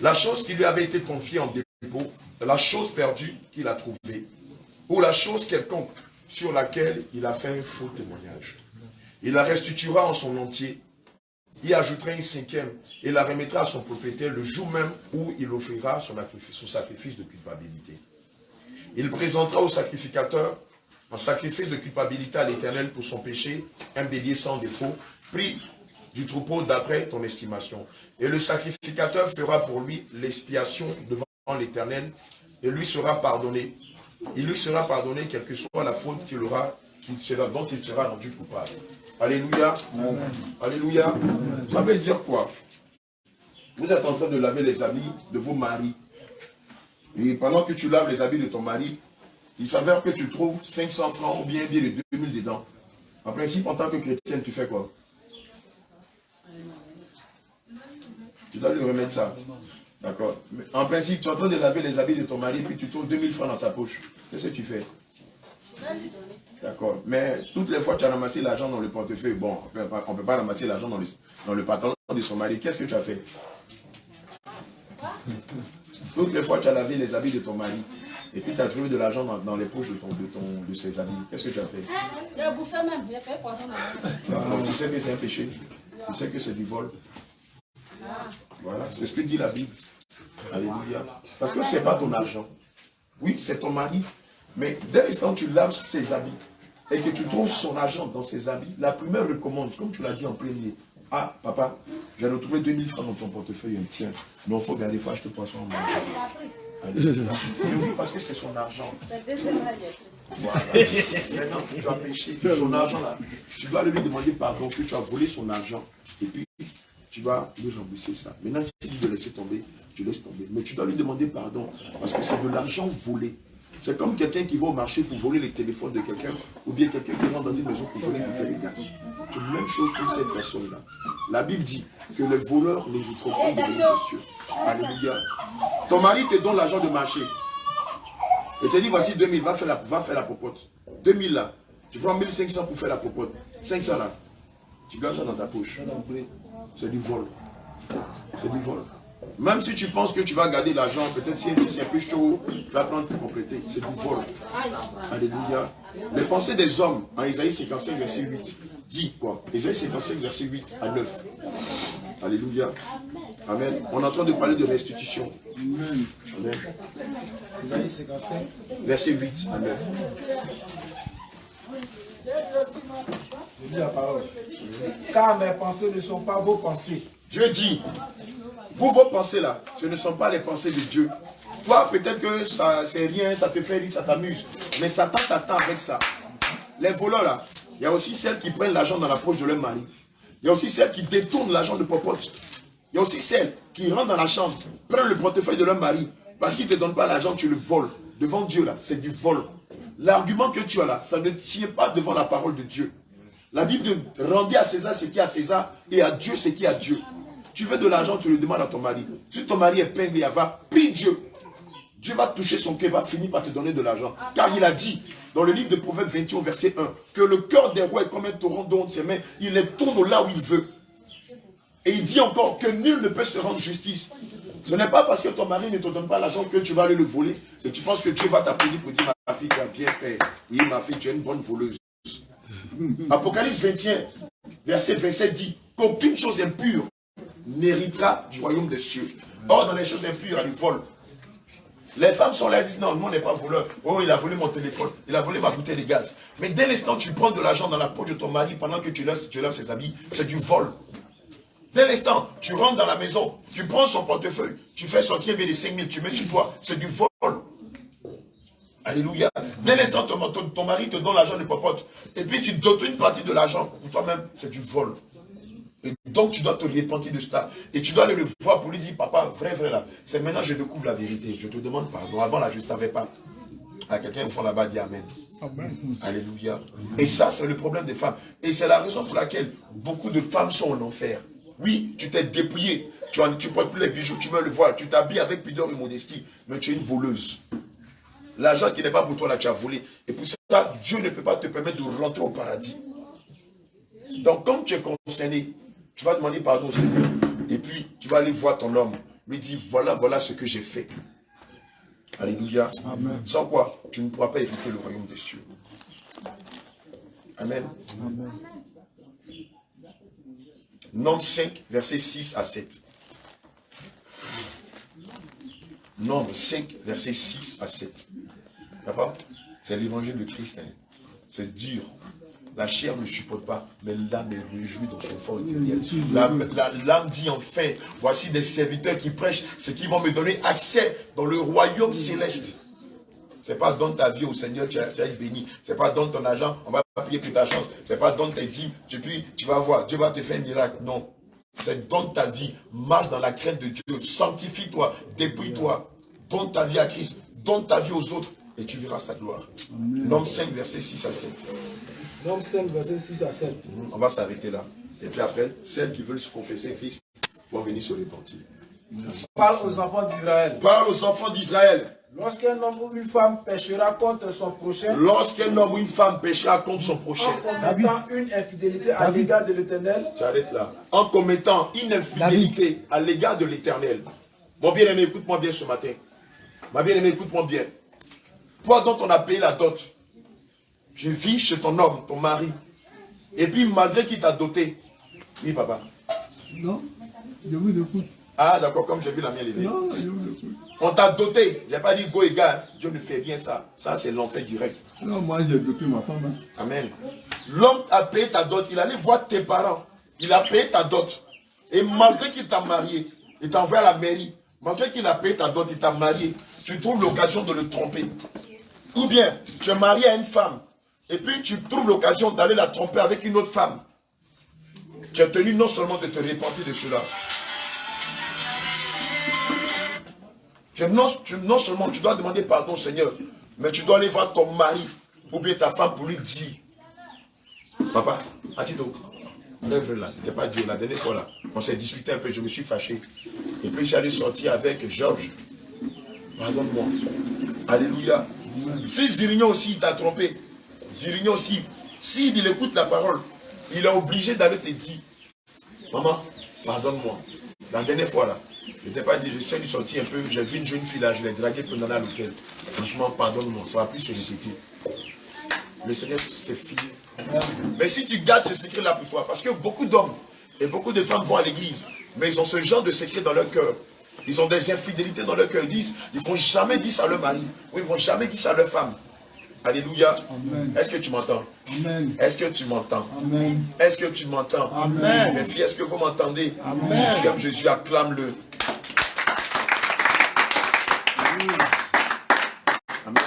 la chose qui lui avait été confiée en dépôt, la chose perdue qu'il a trouvée, ou la chose quelconque sur laquelle il a fait un faux témoignage. Il la restituera en son entier, y ajoutera un cinquième et la remettra à son propriétaire le jour même où il offrira son sacrifice de culpabilité. Il présentera au sacrificateur un sacrifice de culpabilité à l'Éternel pour son péché, un bélier sans défaut, pris du troupeau d'après ton estimation. Et le sacrificateur fera pour lui l'expiation devant l'Éternel, et lui sera pardonné. Il lui sera pardonné quelle que soit la faute qu'il aura, dont il sera rendu coupable. Alléluia. Amen. Alléluia. Amen. Ça veut dire quoi? Vous êtes en train de laver les habits de vos maris. Et pendant que tu laves les habits de ton mari, il s'avère que tu trouves 500 francs ou bien un billet de 2000 dedans. En principe, en tant que chrétienne, tu fais quoi? Tu dois lui remettre ça. D'accord. En principe, tu es en train de laver les habits de ton mari, puis tu trouves 2000 francs dans sa poche. Qu'est-ce que tu fais? D'accord. Mais toutes les fois que tu as ramassé l'argent dans le portefeuille, bon, on ne peut pas ramasser l'argent dans le pantalon de son mari. Qu'est-ce que tu as fait? Toutes les fois que tu as lavé les habits de ton mari, et puis tu as trouvé de l'argent dans les poches de ses habits, qu'est-ce que tu as fait? J'ai bouffé même, j'ai fait poisson dans la main. Tu sais que c'est un péché. Tu sais que c'est du vol. Voilà, c'est ce que dit la Bible. Alléluia. Parce que ce n'est pas ton argent. Oui, c'est ton mari. Mais dès l'instant où tu laves ses habits et que tu trouves son argent dans ses habits, la première recommande, comme tu l'as dit en premier, ah, papa, j'ai retrouvé 2000 francs dans ton portefeuille, tiens. Non, il faut garder, il faut acheter poisson en manger. Alléluia. Oui, parce que c'est son argent. Voilà. Maintenant, tu as péché son argent là. Tu dois lui demander pardon que tu as volé son argent. Et puis, tu dois lui rembourser ça. Maintenant, si tu dis de laisser tomber, tu laisses tomber. Mais tu dois lui demander pardon. Parce que c'est de l'argent volé. C'est comme quelqu'un qui va au marché pour voler les téléphones de quelqu'un, ou bien quelqu'un qui rentre dans une maison pour voler une bouteille de gaz. C'est la même chose pour cette personne-là. La Bible dit que les voleurs n'hériteront pas de bénéficieux. Alléluia. Ton mari te donne l'argent de marché. Et te dit, voici 2000, va faire la popote. 2000 là. Tu prends 1500 pour faire la popote. 500 là. Tu gardes ça dans ta poche. C'est du vol. C'est du vol. Même si tu penses que tu vas garder l'argent, peut-être si c'est un peu chaud, tu vas prendre pour compléter. C'est du vol. Alléluia. Les pensées des hommes, en Isaïe 55, verset 8, dit quoi? Isaïe 55, verset 8 à 9. Alléluia. Amen. On est en train de parler de restitution. Amen. Isaïe 55, verset 8 à 9. Je lis la parole. Car mes pensées ne sont pas vos pensées. Dieu dit, vos pensées là, ce ne sont pas les pensées de Dieu. Toi, peut-être que ça c'est rien, ça te fait rire, ça t'amuse. Mais Satan t'attend avec ça. Les voleurs là, il y a aussi celles qui prennent l'argent dans la poche de leur mari. Il y a aussi celles qui détournent l'argent de popote. Il y a aussi celles qui rentrent dans la chambre, prennent le portefeuille de leur mari. Parce qu'il ne te donne pas l'argent, tu le voles. Devant Dieu là, c'est du vol. L'argument que tu as là, ça ne tient pas devant la parole de Dieu. La Bible dit, rendez à César ce qui est à César et à Dieu ce qui est à Dieu. Tu veux de l'argent, tu le demandes à ton mari. Si ton mari est peigne et avare, prie Dieu. Dieu va toucher son cœur, va finir par te donner de l'argent. Car il a dit, dans le livre de Proverbes 21, verset 1, que le cœur des rois est comme un torrent d'eau de ses mains. Il les tourne là où il veut. Et il dit encore que nul ne peut se rendre justice. Ce n'est pas parce que ton mari ne te donne pas l'argent que tu vas aller le voler. Et tu penses que Dieu va t'appeler pour dire, ma fille, tu as bien fait. Oui, ma fille, tu es une bonne voleuse. Apocalypse 21, verset 27 dit qu'aucune chose impure n'héritera du royaume des cieux. Or, dans les choses impures, il y a du vol. Les femmes sont là et disent non, nous on n'est pas voleurs. Oh, il a volé mon téléphone, il a volé ma bouteille de gaz. Mais dès l'instant tu prends de l'argent dans la poche de ton mari pendant que tu laves ses habits, c'est du vol. Dès l'instant, tu rentres dans la maison, tu prends son portefeuille, tu fais sortir les 5 000, tu mets sur toi, c'est du vol. Alléluia. Dès l'instant, ton mari te donne l'argent de popote, et puis tu donnes une partie de l'argent pour toi-même, c'est du vol. Et donc tu dois te repentir de cela. Et tu dois aller le voir pour lui dire, papa, vrai là, c'est maintenant que je découvre la vérité. Je te demande pardon. Avant là, je ne savais pas. À quelqu'un au fond là-bas dit Amen. Amen. Alléluia. Et ça, c'est le problème des femmes. Et c'est la raison pour laquelle beaucoup de femmes sont en enfer. Oui, tu t'es dépouillé. Tu ne portes plus les bijoux, tu mets le voile. Tu t'habilles avec pudeur et modestie. Mais tu es une voleuse. L'argent qui n'est pas pour toi là, tu as volé. Et pour ça, Dieu ne peut pas te permettre de rentrer au paradis. Donc, comme tu es concerné, tu vas demander pardon au Seigneur. Et puis, tu vas aller voir ton homme. Lui dire, voilà ce que j'ai fait. Alléluia. Amen. Sans quoi, tu ne pourras pas hériter le royaume des cieux. Amen. Amen. Nombre 5, versets 6 à 7. Nombre 5, versets 6 à 7. Papa, c'est l'évangile de Christ. Hein. C'est dur. La chair ne supporte pas, mais l'âme est réjouie dans son fort intérieur. L'âme dit enfin, voici des serviteurs qui prêchent, ce qui vont me donner accès dans le royaume céleste. Ce n'est pas donne ta vie au Seigneur, tu as été béni. Ce n'est pas donne ton argent, on va payer pour ta chance. Ce n'est pas donne tes dîmes, puis tu vas voir, Dieu va te faire un miracle. Non. C'est donne ta vie, marche dans la crainte de Dieu, sanctifie-toi, dépouille-toi, donne ta vie à Christ, donne ta vie aux autres et tu verras sa gloire. Nombre 5, versets 6 à 7. Nombre 5, versets 6 à 7. On va s'arrêter là. Et puis après, celles qui veulent se confesser Christ vont venir se repentir. Parle aux enfants d'Israël. Parle aux enfants d'Israël. Lorsqu'un homme ou une femme péchera contre son prochain. Lorsqu'un homme ou une femme péchera contre son prochain. En commettant une infidélité à l'égard de l'Éternel. Tu arrêtes là. En commettant une infidélité à l'égard de l'Éternel. Mon bien-aimé, écoute-moi bien ce matin. Ma bien-aimée, écoute-moi bien. Toi dont on a payé la dot, je vis chez ton homme, ton mari. Et puis malgré qu'il t'a doté. Oui, papa. Non, je vous écoute. Ah, d'accord, comme j'ai vu la mienne levée. Non, je vous écoute. On t'a doté. Je n'ai pas dit go égal. Dieu ne fait rien ça. Ça, c'est l'enfer direct. Non, moi, j'ai doté ma femme. Hein. Amen. L'homme a payé ta dot. Il allait voir tes parents. Il a payé ta dot. Et malgré qu'il t'a marié, il t'a envoyé à la mairie. Malgré qu'il a payé ta dot, il t'a marié. Tu trouves l'occasion de le tromper. Ou bien, tu es marié à une femme. Et puis, tu trouves l'occasion d'aller la tromper avec une autre femme. Tu es tenu non seulement de te repentir de cela. Non seulement tu dois demander pardon au Seigneur, mais tu dois aller voir ton mari ou bien ta femme pour lui dire, papa, Atito, lève là, t'es pas Dieu, la dernière fois là, on s'est disputé un peu, je me suis fâché. Et puis j'allais sortir avec Georges. Pardonne-moi. Alléluia. Si Zirignon aussi il t'a trompé, Zirignon aussi, s'il écoute la parole, il est obligé d'aller te dire, maman, pardonne-moi. La dernière fois là, je ne t'ai pas dit, je suis allé sortir un peu, j'ai vu une jeune fille là, je l'ai draguée pour aller à l'hôtel. Franchement, pardonne-moi, ça va plus se répéter. Le Seigneur, c'est fini. Mais si tu gardes ce secret là pour toi, parce que beaucoup d'hommes et beaucoup de femmes vont à l'église, mais ils ont ce genre de secret dans leur cœur. Ils ont des infidélités dans leur cœur. Ils ne vont jamais dire ça à leur mari, ou ils ne vont jamais dire ça à leur femme. Alléluia. Est-ce que tu m'entends? Est-ce que tu m'entends? Est-ce que tu m'entends? Mes filles, est-ce que vous m'entendez? Si tu aimes Jésus, acclame-le. Amen.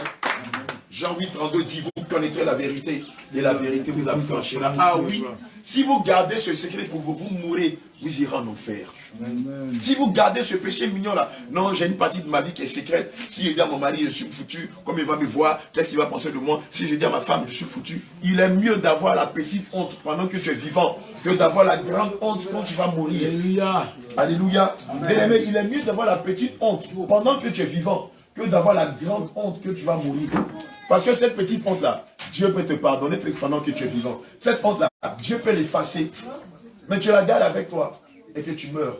Jean 8, 32 dit, vous connaîtrez la vérité et la vérité vous affranchira. Ah oui, si vous gardez ce secret pour vous, vous mourrez, vous irez en enfer. Amen. Si vous gardez ce péché mignon là, non, j'ai une partie de ma vie qui est secrète. Si je dis à mon mari, je suis foutu, comme il va me voir, qu'est-ce qu'il va penser de moi? Si je dis à ma femme, je suis foutu. Il est mieux d'avoir la petite honte pendant que tu es vivant que d'avoir la grande honte quand tu vas mourir. Alléluia. Alléluia. Bien-aimé, il est mieux d'avoir la petite honte pendant que tu es vivant que d'avoir la grande honte que tu vas mourir. Parce que cette petite honte là, Dieu peut te pardonner pendant que tu es vivant. Cette honte là, Dieu peut l'effacer. Mais tu la gardes avec toi et que tu meurs.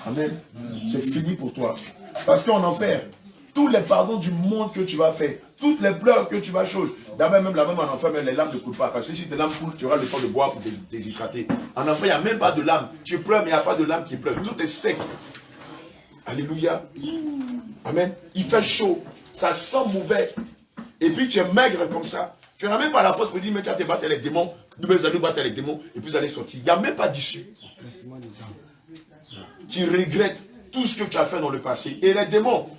Amen. C'est fini pour toi. Parce qu'en enfer, tous les pardons du monde que tu vas faire, toutes les pleurs que tu vas changer, d'abord même là-même en enfer, mais les larmes ne coulent pas. Parce que si tes larmes coulent, tu auras le temps de boire pour déshydrater. En enfer, il n'y a même pas de larmes. Tu pleures, mais il n'y a pas de larmes qui pleurent. Tout est sec. Alléluia. Amen. Il fait chaud. Ça sent mauvais. Et puis tu es maigre comme ça. Tu n'as même pas la force pour dire, mais tu vas te battre les démons. Nous allons battre les démons. Et puis vous allez sortir. Il n'y a même pas d'issue. Tu regrettes tout ce que tu as fait dans le passé. Et les démons,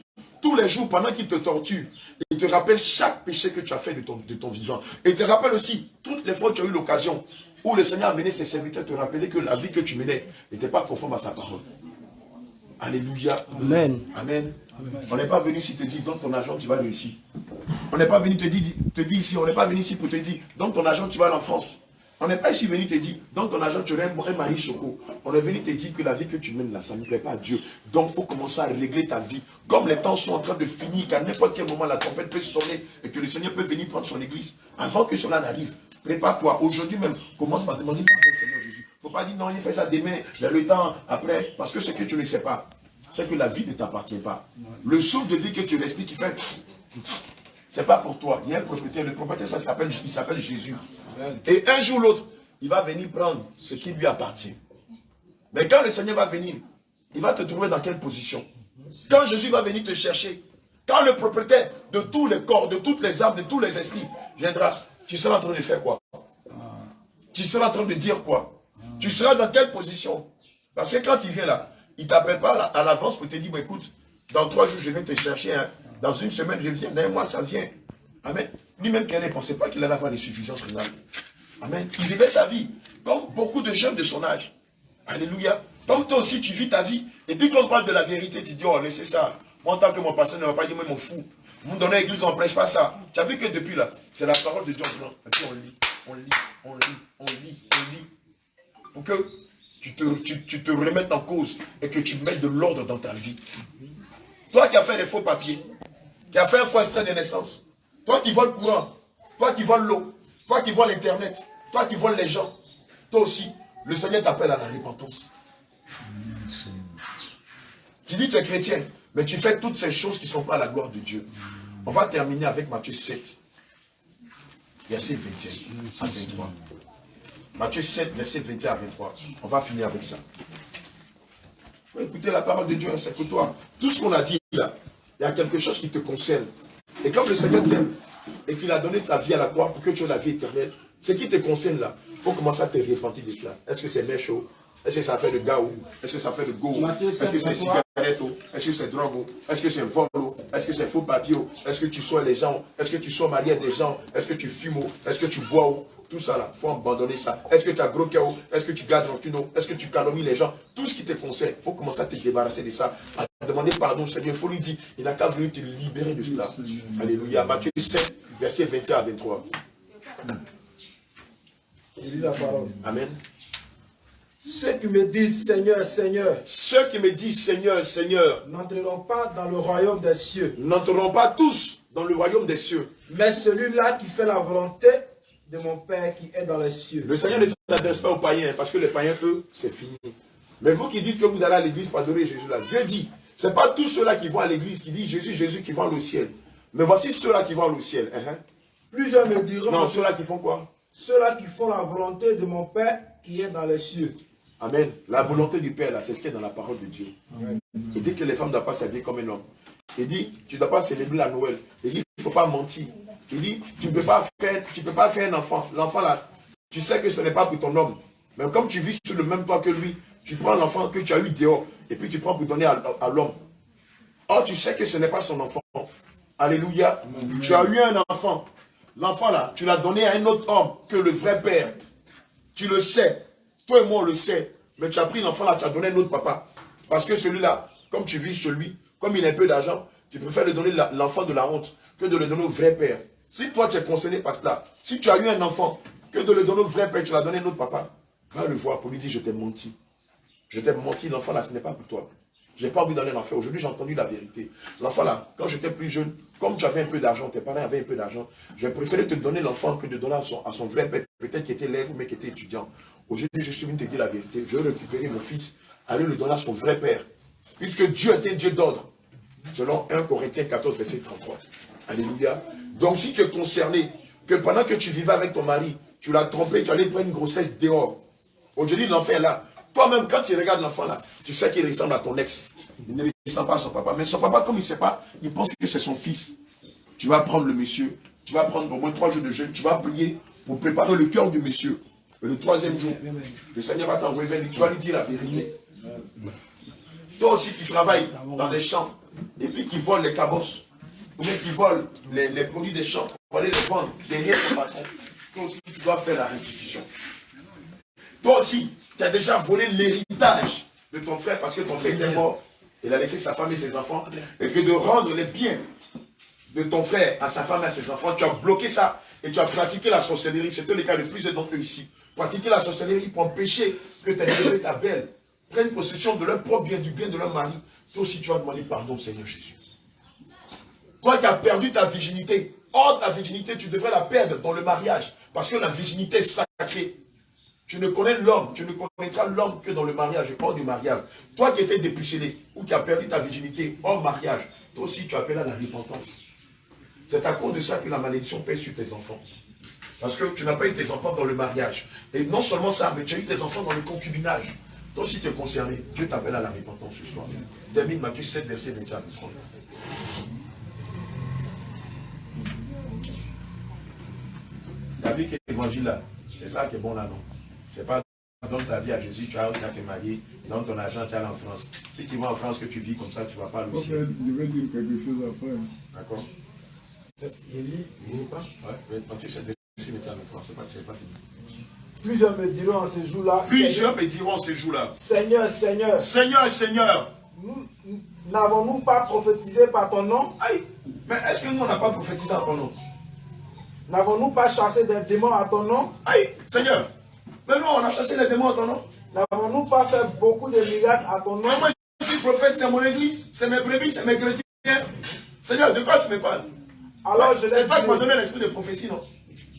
tous les jours, pendant qu'ils te torturent, ils te rappellent chaque péché que tu as fait de ton vivant. Et ils te rappellent aussi toutes les fois que tu as eu l'occasion où le Seigneur a mené ses serviteurs te rappeler que la vie que tu menais n'était pas conforme à sa parole. Alléluia. Amen. Amen. On n'est pas venu ici te dire, donne ton argent, tu vas réussir. On n'est pas venu te dire ici, on n'est pas venu ici pour te dire, donne ton argent, tu vas à l'enfance. On n'est pas ici venu te dire, donne ton argent, tu auras un mari choco. On est venu te dire que la vie que tu mènes là, ça ne plaît pas à Dieu. Donc il faut commencer à régler ta vie. Comme les temps sont en train de finir, qu'à n'importe quel moment la trompette peut sonner et que le Seigneur peut venir prendre son église. Avant que cela n'arrive, prépare-toi. Aujourd'hui même, commence par demander pardon au Seigneur Jésus. Il ne faut pas dire, non, il fait ça demain, il y a le temps, après. Parce que ce que tu ne sais pas, c'est que la vie ne t'appartient pas. Le souffle de vie que tu respires qui fait, c'est pas pour toi. Il y a un propriétaire. Le propriétaire, il s'appelle Jésus. Et un jour ou l'autre, il va venir prendre ce qui lui appartient. Mais quand le Seigneur va venir, il va te trouver dans quelle position? Quand Jésus va venir te chercher, quand le propriétaire de tous les corps, de toutes les âmes, de tous les esprits viendra, tu seras en train de faire quoi? Tu seras en train de dire quoi? Tu seras dans quelle position? Parce que quand il vient là, il ne t'appelle pas à l'avance pour te dire, bon, écoute, dans 3 jours, je vais te chercher. Hein. Dans 1 semaine, je viens. Dans 1 mois, ça vient. Amen. Lui-même, il ne pensait pas qu'il allait avoir des suffisances rénales. Amen. Il vivait sa vie, comme beaucoup de jeunes de son âge. Alléluia. Comme toi aussi, tu vis ta vie. Et puis, quand on parle de la vérité, tu dis, oh, laissez ça. Moi, en tant que mon pasteur ne va pas dire, moi, mon fou. Mon donné à l'église, on ne prêche pas ça. Tu as vu que depuis là, c'est la parole de Dieu. Et puis, on lit, on lit, on lit, on lit, on lit. Pour que tu te remettes en cause et que tu mettes de l'ordre dans ta vie. Toi qui as fait des faux papiers, qui as fait un faux extrait de naissance, toi qui voles le courant, toi qui voles l'eau, toi qui voles l'internet, toi qui voles les gens, toi aussi, le Seigneur t'appelle à la repentance. Tu dis que tu es chrétien, mais tu fais toutes ces choses qui ne sont pas à la gloire de Dieu. On va terminer avec Matthieu 7, verset 21 à 23. Matthieu 7, verset 21 à 23. On va finir avec ça. Écoutez la parole de Dieu, c'est que toi. Tout ce qu'on a dit là, il y a quelque chose qui te concerne. Et comme le Seigneur t'aime et qu'il a donné sa vie à la croix pour que tu aies la vie éternelle, ce qui te concerne là, il faut commencer à te repentir de cela. Est-ce que c'est méchant? Est-ce que ça fait de gaou? Est-ce que ça fait de go? Est-ce que c'est cigarette? Est-ce que c'est drogue? Est-ce que c'est vol? Est-ce que c'est faux papier? Est-ce que tu sois les gens? Est-ce que tu sois marié à des gens? Est-ce que tu fumes? Est-ce que tu bois? Tout ça là, il faut abandonner ça. Est-ce que tu as gros chaos? Est-ce que tu gardes rancune? Est-ce que tu calomnies les gens? Tout ce qui te concerne, il faut commencer à te débarrasser de ça. À demander pardon au Seigneur. Il faut lui dire, il n'a qu'à venir te libérer de cela. Alléluia. Matthieu 7, verset 21 à 23. Il lit la parole. Amen. Ceux qui me disent Seigneur, Seigneur, ceux qui me disent Seigneur, Seigneur, n'entreront pas dans le royaume des cieux. N'entreront pas tous dans le royaume des cieux. Mais celui-là qui fait la volonté de mon Père qui est dans les cieux. Le Seigneur ne s'adresse pas aux païens, parce que les païens, eux, c'est fini. Mais vous qui dites que vous allez à l'église pour adorer Jésus là, Dieu dit, ce n'est pas tous ceux-là qui vont à l'église qui disent Jésus, Jésus qui vont au ciel. Mais voici ceux-là qui vont au ciel. Plusieurs me diront, non, ceux-là qui font quoi? Ceux-là qui font la volonté de mon Père qui est dans les cieux. Amen. La volonté du Père, là, c'est ce qui est dans la parole de Dieu. Amen. Il dit que les femmes ne doivent pas s'habiller comme un homme. Il dit, tu ne dois pas célébrer la Noël. Il dit, il ne faut pas mentir. Il dit, tu ne peux pas faire un enfant. L'enfant là, tu sais que ce n'est pas pour ton homme. Mais comme tu vis sur le même toit que lui, tu prends l'enfant que tu as eu dehors et puis tu prends pour donner à l'homme. Or, tu sais que ce n'est pas son enfant. Alléluia. Amen. Tu as eu un enfant. L'enfant là, tu l'as donné à un autre homme que le vrai père. Tu le sais. Toi et moi, on le sait. Mais tu as pris l'enfant là, tu as donné à un autre papa. Parce que celui-là, comme tu vis chez lui, comme il a un peu d'argent, tu préfères lui donner l'enfant de la honte que de le donner au vrai père. Si toi tu es concerné par cela, si tu as eu un enfant, que de le donner au vrai père, tu l'as donné à notre papa, va le voir pour lui dire je t'ai menti. Je t'ai menti, l'enfant là, ce n'est pas pour toi. Je n'ai pas envie d'aller en enfer. Aujourd'hui, j'ai entendu la vérité. L'enfant là, quand j'étais plus jeune, comme tu avais un peu d'argent, tes parents avaient un peu d'argent, j'ai préféré te donner l'enfant que de donner à son vrai père, peut-être qui était élève ou mais qui était étudiant. Aujourd'hui, je suis venu te dire la vérité. Je vais récupérer mon fils, aller le donner à son vrai père. Puisque Dieu est un Dieu d'ordre. Selon 1 Corinthiens 14, verset 33. Alléluia. Donc, si tu es concerné, que pendant que tu vivais avec ton mari, tu l'as trompé, tu allais prendre une grossesse dehors. Aujourd'hui, l'enfant est là. Toi-même, quand tu regardes l'enfant là, tu sais qu'il ressemble à ton ex. Il ne ressemble pas à son papa. Mais son papa, comme il ne sait pas, il pense que c'est son fils. Tu vas prendre le monsieur, tu vas prendre au moins 3 jours de jeûne, tu vas prier pour préparer le cœur du monsieur. Et le 3e jour, le Seigneur va t'envoyer vers lui, tu vas lui dire la vérité. Toi aussi qui travailles dans les champs, et puis qui volent les cabosses, ou bien qui volent les produits des champs, pour aller les vendre derrière ton patron, toi aussi tu dois faire la restitution. Toi aussi, tu as déjà volé l'héritage de ton frère parce que ton frère était mort. Il a laissé sa femme et ses enfants. Et que de rendre les biens de ton frère à sa femme et à ses enfants, tu as bloqué ça et tu as pratiqué la sorcellerie. C'était le cas de plusieurs d'entre eux ici. Pratiquer la sorcellerie pour empêcher que ta neveu et ta belle prennent possession de leur propre bien, du bien de leur mari. Toi aussi, tu vas demander pardon au Seigneur Jésus. Toi qui as perdu ta virginité, ta virginité, tu devrais la perdre dans le mariage. Parce que la virginité est sacrée. Tu ne connais l'homme, tu ne connaîtras l'homme que dans le mariage et hors du mariage. Toi qui étais dépucelé ou qui as perdu ta virginité hors mariage, toi aussi tu appelles à la repentance. C'est à cause de ça que la malédiction pèse sur tes enfants. Parce que tu n'as pas eu tes enfants dans le mariage. Et non seulement ça, mais tu as eu tes enfants dans le concubinage. Toi aussi tu es concerné. Dieu t'appelle à la repentance ce soir. Termine Matthieu 7, verset 21. La vie qui est évangile là, c'est ça qui est bon là, non? C'est pas donne ta vie à Jésus, tu as te marier, donne ton argent, tu es allé en France. Si tu vas en France, que tu vis comme ça, tu ne vas pas le ciel. Je vais dire quelque chose après. D'accord. Il lit pas? Ouais, Matthieu 7, verset 21, c'est pas que tu n'avais pas fini. Plusieurs me diront en ce jour-là. Plusieurs me diront en ce jour-là. Seigneur, Seigneur. Seigneur, Seigneur. N'avons-nous pas prophétisé par ton nom? Aïe. Mais est-ce que nous, on n'a pas prophétisé en ton nom? N'avons-nous pas chassé des démons à ton nom? Aïe, Seigneur. Mais nous, on a chassé les démons à ton nom. N'avons-nous pas fait beaucoup de miracles à ton nom? Mais moi, je suis prophète, c'est mon église, c'est mes brebis, c'est mes chrétiens. Seigneur, de quoi tu me parles? Alors, c'est toi qui m'as donné l'esprit de prophétie, non?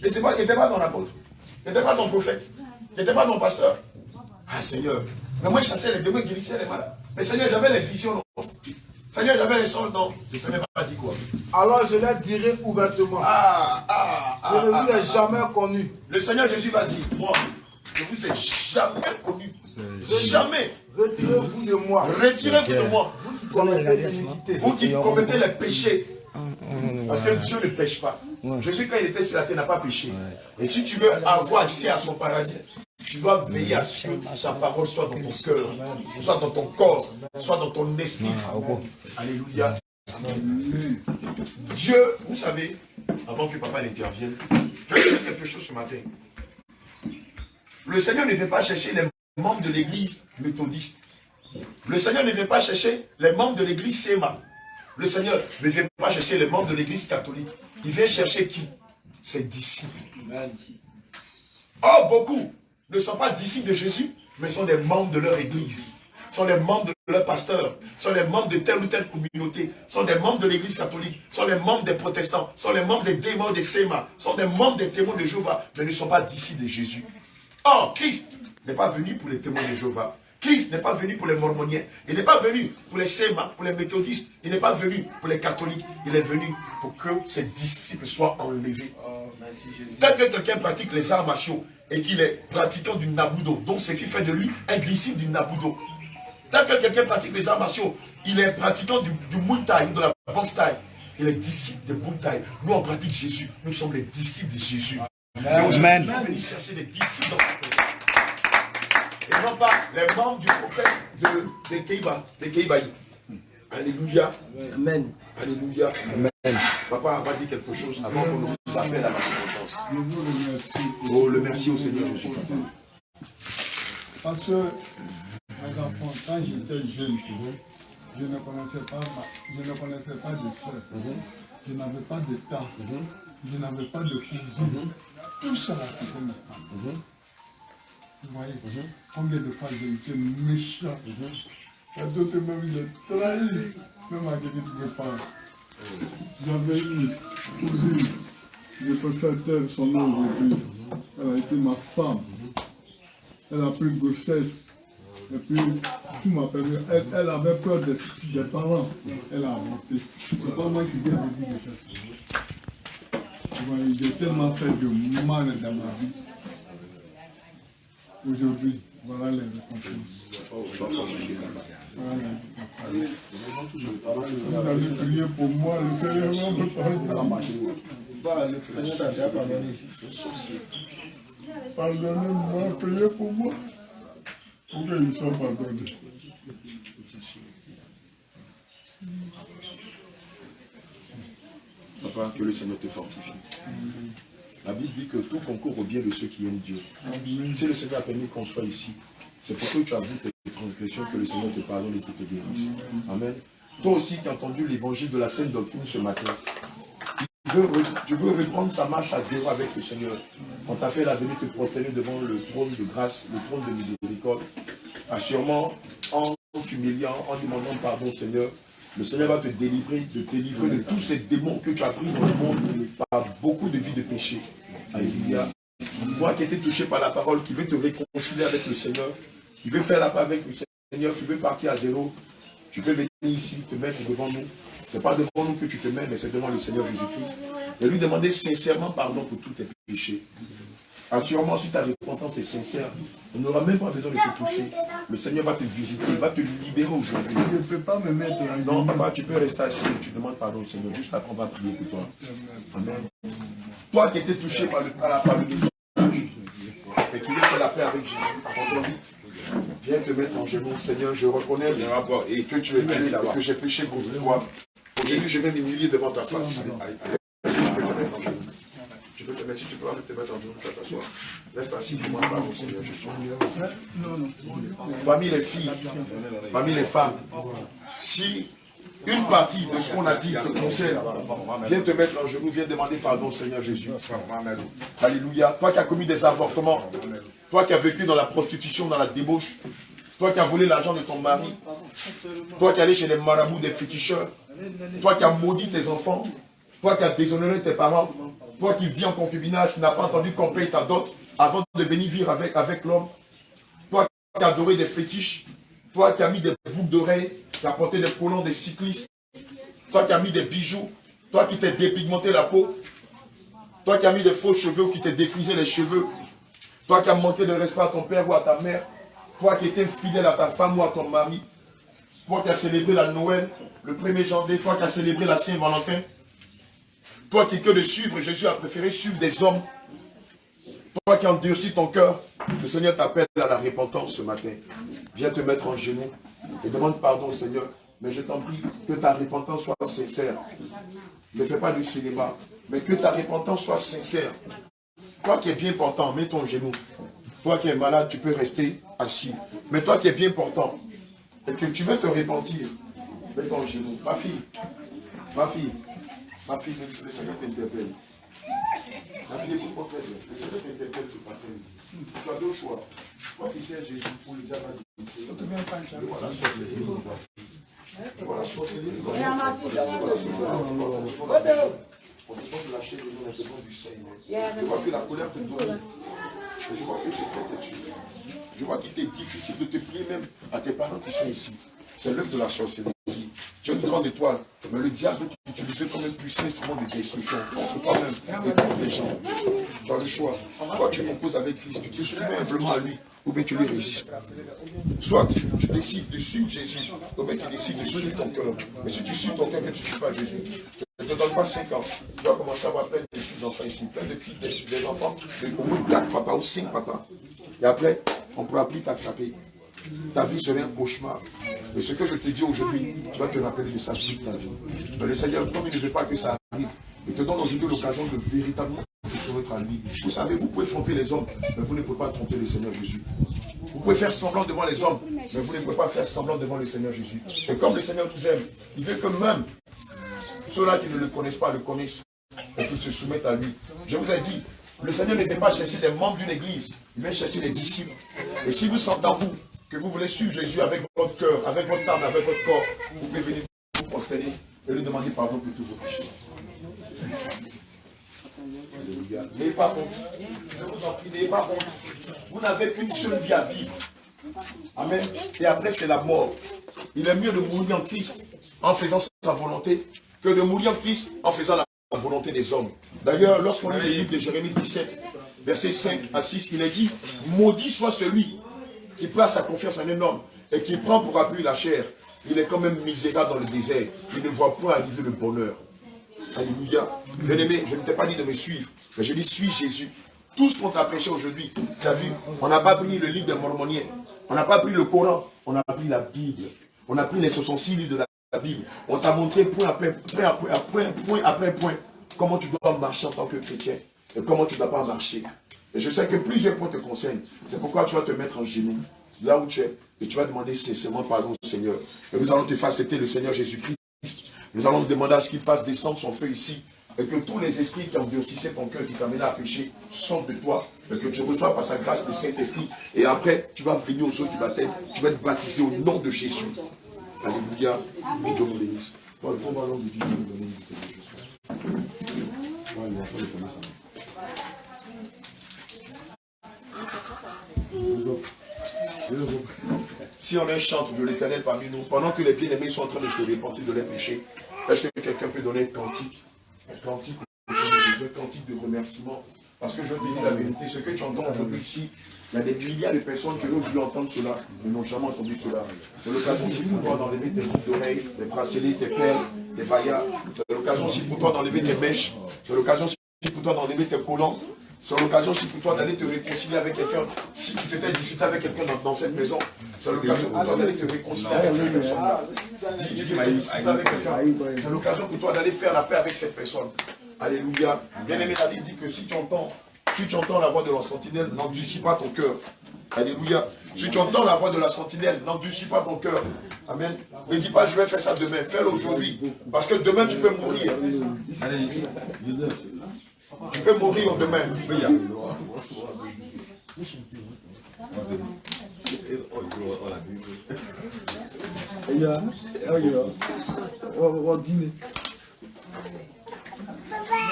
Et c'est moi qui n'étais pas ton apôtre. Je n'étais pas ton prophète. Je n'étais pas ton pasteur. Ah, Seigneur. Mais moi, je chassais les démons, je guérissais les malades. Mais Seigneur, j'avais les visions, non? Seigneur, j'avais les sons, non? Je ne savais pas dit quoi. Alors, je leur dirai ouvertement. Je ne vous ai jamais connu. Le Seigneur Jésus va dire, moi, je ne vous ai jamais connu. Jamais. Retirez-vous de moi. Retirez-vous de moi. Vous qui commettez les péchés. Parce que Dieu ne pêche pas. Jésus, quand il était sur la terre, n'a pas péché. Et si tu veux avoir accès à son paradis, tu dois veiller à ce que sa parole soit dans ton cœur, soit dans ton corps, soit dans ton esprit. Alléluia. Dieu, vous savez, avant que papa n'intervienne, je vais dire quelque chose ce matin. Le Seigneur ne vient pas chercher les membres de l'église méthodiste. Le Seigneur ne vient pas chercher les membres de l'église Séma. Le Seigneur ne vient pas chercher les membres de l'église catholique. Il vient chercher qui? Ses disciples. Or, beaucoup ne sont pas disciples de Jésus, mais sont des membres de leur église. Sont les membres de leur pasteur. Sont les membres de telle ou telle communauté. Sont des membres de l'église catholique. Sont les membres des protestants. Sont les membres des démons des Séma. Sont des membres des témoins de Jéhovah, mais ne sont pas disciples de Jésus. Or, Christ n'est pas venu pour les témoins de Jéhovah. Christ n'est pas venu pour les mormoniens. Il n'est pas venu pour les Séma, pour les méthodistes. Il n'est pas venu pour les catholiques. Il est venu pour que ses disciples soient enlevés. Tel que quelqu'un pratique les arts martiaux et qu'il est pratiquant du Nabudo, donc ce qui fait de lui un disciple du Nabudo. Tel que quelqu'un pratique les arts martiaux, il est pratiquant du Muay Thai ou de la boxe Thai. Il est disciple de Muay Thai. Nous, on pratique Jésus. Nous sommes les disciples de Jésus. Amen. Et aujourd'hui, nous sommes venus chercher des disciples dans ce pays. Et non pas les membres du prophète de Keibaï. Alléluia. Amen. Alléluia. Amen. Papa va dire quelque chose avant qu'on nous appelle à la repentance. Je vous remercie. Oh, le merci au Seigneur Jésus. Parce que enfants, quand j'étais jeune, je ne connaissais pas de soeur. Je n'avais pas de temps. Je n'avais pas de cousine. Tout ça, c'était mes femmes. Vous voyez, combien de fois j'ai été méchant. Il y a d'autres même, j'ai trahi. Même à quelqu'un qui ne veut pas. J'avais une cousine. Je peux faire taire son nom aujourd'hui. Elle a été ma femme. Elle a pris grossesse. Et puis, tout m'a permis. Elle avait peur des parents. Elle a avorté. C'est pas moi qui viens de dire ça. J'ai tellement fait de mal dans ma vie. Aujourd'hui, voilà les récompenses. Voilà les récompenses. Vous avez prié pour moi, le Seigneur va me pardonner. Pardonnez-moi, priez pour moi. Pour qu'ils soient pardonnés. Papa, que le Seigneur te fortifie. La Bible dit que tout concourt au bien de ceux qui aiment Dieu. Si le Seigneur a permis qu'on soit ici, c'est pour que tu avoues tes transgressions, que le Seigneur te pardonne et qu'il te guérisse. Amen. Toi aussi qui as entendu l'évangile de la Sainte Doctrine ce matin, tu veux reprendre sa marche à zéro avec le Seigneur. On t'a fait la venue te prosterner devant le trône de grâce, le trône de miséricorde. Assurément, en t'humiliant, en demandant pardon au Seigneur, le Seigneur va te délivrer de tous ces démons que tu as pris dans le monde par beaucoup de vies de péché. Alléluia. Toi qui étais touché par la parole, qui veut te réconcilier avec le Seigneur, qui veut faire la paix avec le Seigneur, qui veut partir à zéro, tu peux venir ici, te mettre devant nous. Ce n'est pas devant nous que tu te mets, mais c'est devant le Seigneur Jésus-Christ. Et lui demander sincèrement pardon pour tous tes péchés. Assurément, si ta repentance est sincère, on n'aura même pas besoin de te toucher. Le Seigneur va te visiter, il va te libérer aujourd'hui. Je ne peux pas me mettre à non, papa, tu peux rester assis et tu demandes pardon au Seigneur. Juste après, on va prier pour toi. Amen. Toi qui étais touché par le message et qui veux faire la paix avec Jésus, prends-toi vite. Viens te mettre en genoux. Seigneur, je reconnais que tu es Dieu et que j'ai péché contre toi. Jésus, je vais m'humilier devant ta face. Tu peux te mettre, si tu peux te mettre en genoux, tu vas t'asseoir. Reste assis, demande pardon au Seigneur Jésus. Parmi les filles, parmi les femmes, si une partie de ce qu'on a dit te concerne, viens te mettre en genoux, viens demander pardon au Seigneur Jésus. Alléluia. Toi qui as commis des avortements, toi qui as vécu dans la prostitution, dans la débauche, toi qui as volé l'argent de ton mari, toi qui es allé chez les marabouts des féticheurs, toi qui as maudit tes enfants, toi qui as déshonoré tes parents, toi qui vis en concubinage, qui n'as pas entendu qu'on paye ta dot avant de venir vivre avec l'homme, toi qui as adoré des fétiches, toi qui as mis des boucles d'oreilles, qui as porté des collants des cyclistes, toi qui as mis des bijoux, toi qui t'es dépigmenté la peau, toi qui as mis des faux cheveux, qui t'es défrisé les cheveux, toi qui as manqué de respect à ton père ou à ta mère, toi qui étais fidèle à ta femme ou à ton mari, toi qui as célébré la Noël le 1er janvier, toi qui as célébré la Saint-Valentin, toi qui es que de suivre Jésus a préféré suivre des hommes, toi qui as endurci ton cœur, le Seigneur t'appelle à la repentance ce matin. Viens te mettre en genoux et demande pardon au Seigneur. Mais je t'en prie que ta repentance soit sincère. Ne fais pas du cinéma, mais que ta repentance soit sincère. Toi qui es bien portant, mets ton genou. Toi qui es malade, tu peux rester assis. Mais toi qui es bien portant et que tu veux te repentir, mets ton genou. Ma fille, le Seigneur t'interpelle. Ma fille, écoute-moi très bien. Le Seigneur t'interpelle ce matin. Tu as deux choix. Toi qui sais Jésus pour les diable. Tu vois la sorcellerie. On descend de la chair de nous maintenant du Seigneur. Je vois que la colère te domine. Et je vois que tu es très têtu. Je vois qu'il t'est difficile de te plier même à tes parents qui sont ici. C'est l'œuvre de la sorcellerie. Tu as une grande étoile, mais le diable veut t'utiliser comme un puissant instrument de destruction contre toi-même et contre les gens. Tu as le choix. Soit tu composes avec Christ, tu te soumets humblement à lui, ou bien tu lui résistes. Soit tu décides de suivre Jésus, ou bien tu décides de suivre ton cœur. Mais si tu suis ton cœur, que tu ne suis pas Jésus, ne te donne pas 5 ans. Tu vas commencer à avoir plein de petits enfants ici, plein de petits des enfants, au moins 4 papas ou 5 papas. Et après, on ne pourra plus t'attraper. Ta vie serait un cauchemar. Et ce que je te dis aujourd'hui, tu vas te rappeler de ça toute ta vie. Mais le Seigneur, comme il ne veut pas que ça arrive, il te donne aujourd'hui l'occasion de véritablement te soumettre à lui. Vous savez, vous pouvez tromper les hommes, mais vous ne pouvez pas tromper le Seigneur Jésus. Vous pouvez faire semblant devant les hommes, mais vous ne pouvez pas faire semblant devant le Seigneur Jésus. Et comme le Seigneur nous aime, il veut que même ceux-là qui ne le connaissent pas le connaissent et qu'ils se soumettent à lui. Je vous ai dit, le Seigneur ne vient pas chercher les membres d'une église, il vient chercher les disciples. Et si vous sentez en vous que vous voulez suivre Jésus avec votre cœur, avec votre âme, avec votre corps, vous pouvez venir vous prosterner et lui demander pardon pour tous vos péchés. N'ayez pas honte. Je vous en prie, n'ayez pas honte. Vous n'avez qu'une seule vie à vivre. Amen. Et après, c'est la mort. Il est mieux de mourir en Christ en faisant sa volonté que de mourir en Christ en faisant la volonté des hommes. D'ailleurs, lorsqu'on lit le livre de Jérémie 17, versets 5 à 6, il est dit, maudit soit celui qui place sa confiance en un homme et qui prend pour appui la chair. Il est quand même misérable dans le désert. Il ne voit point arriver le bonheur. Alléluia. Bien-aimé, je ne t'ai pas dit de me suivre, mais je dis suis Jésus. Tout ce qu'on t'a prêché aujourd'hui, tu as vu, on n'a pas pris le livre des Mormoniens, on n'a pas pris le Coran, on a pris la Bible. On a pris les 66 livres de la Bible. On t'a montré point après point comment tu dois marcher en tant que chrétien et comment tu ne dois pas marcher. Et je sais que plusieurs points te concernent. C'est pourquoi tu vas te mettre en genoux, là où tu es, et tu vas demander sincèrement pardon au Seigneur. Et nous allons te faire accepter le Seigneur Jésus-Christ. Nous allons demander à ce qu'il fasse descendre son feu ici, et que tous les esprits qui ont endurcissé ton cœur, qui t'amènent à pécher, sortent de toi, et que tu reçois par sa grâce le Saint-Esprit. Et après, tu vas venir aux eaux du baptême, tu vas être baptisé au nom de Jésus. Alléluia. Que Dieu nous bénisse. Voilà, il faut voir l'homme de Dieu nous donner une Si on a un chantre de l'Éternel parmi nous, pendant que les bien-aimés sont en train de se repentir de leurs péchés, est-ce que quelqu'un peut donner un cantique? Un cantique de remerciement. Parce que je te dis la vérité, ce que tu entends aujourd'hui ici, il y a des milliards de personnes qui ont voulu entendre cela, mais n'ont jamais entendu cela. C'est l'occasion aussi pour toi d'enlever tes boucles d'oreilles, tes bracelets, tes perles, tes baillards. C'est l'occasion aussi pour toi d'enlever tes mèches. C'est l'occasion aussi pour toi d'enlever tes collants. C'est l'occasion aussi pour toi d'aller te réconcilier avec quelqu'un. Si tu t'étais discuté avec quelqu'un dans cette maison, c'est l'occasion pour toi d'aller te réconcilier avec cette personne-là. Si tu t'étais discuté avec quelqu'un, c'est l'occasion pour toi d'aller faire la paix avec cette personne. Alléluia. Bien-aimé, la Bible dit que si tu entends la voix de la sentinelle, n'endurcis pas ton cœur. Alléluia. Si tu entends la voix de la sentinelle, n'endurcis pas ton cœur. Amen. Ne dis pas je vais faire ça demain, fais-le aujourd'hui. Parce que demain tu peux mourir. Tu peux mourir demain.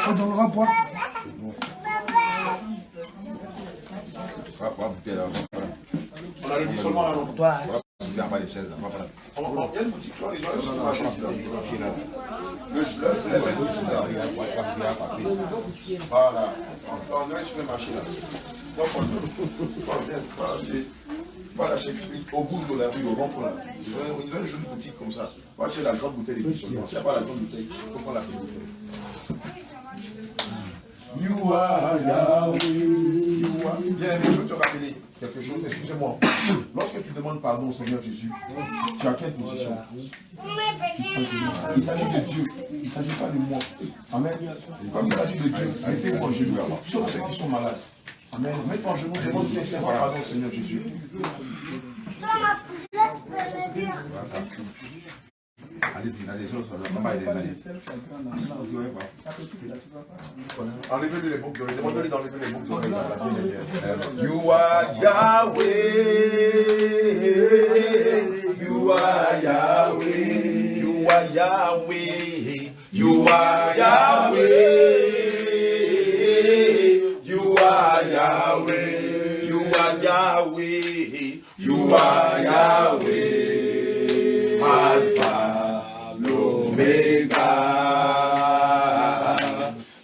On donnera pas. On a le dissolument là, non? Il n'y a pas de chaises. Il y a une boutique, tu vois, les gens sont dans la chaise là. Voilà. On est sur le marché là. Donc, il faut l'acheter au bout de la rue, au rond-point là. Ils ont une jolie boutique comme ça. Il faut acheter la grande bouteille de dissolument. S'il n'y a pas la grande bouteille, il faut prendre la petite bouteille. You are Yahweh. Bien aimé, je veux te rappeler quelque chose, excusez-moi. Lorsque tu demandes pardon au Seigneur Jésus, tu as quelle position? Il s'agit de Dieu, il ne s'agit pas de moi. Amen. Comme il s'agit de Dieu, mettez-vous en genoux, sauf ceux qui sont malades. Amen. Mettez-vous en genoux, demande sincèrement pardon au Seigneur Jésus. Allez-y, enlevez-lui les boucles d'oreilles, demandez-lui d'enlever les boucles d'oreilles dans la vie. You are Yahweh, you are Yahweh, you are Yahweh, you are Yahweh, you are Yahweh, you are Yahweh, you are Yahweh. Alpha, l'Omega,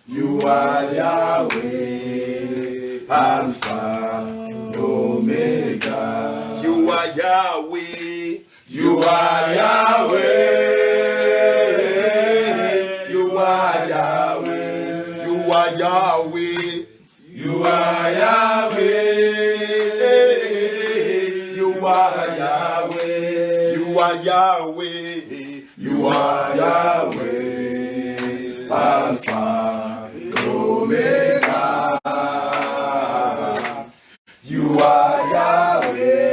you are Yahweh, Alpha, l'Omega, you are Yahweh, you are Yahweh, you are Yahweh, you are Yahweh, you are Yahweh, you are Yahweh. You are Yahweh, you are Yahweh, Alpha, Omega. You are Yahweh.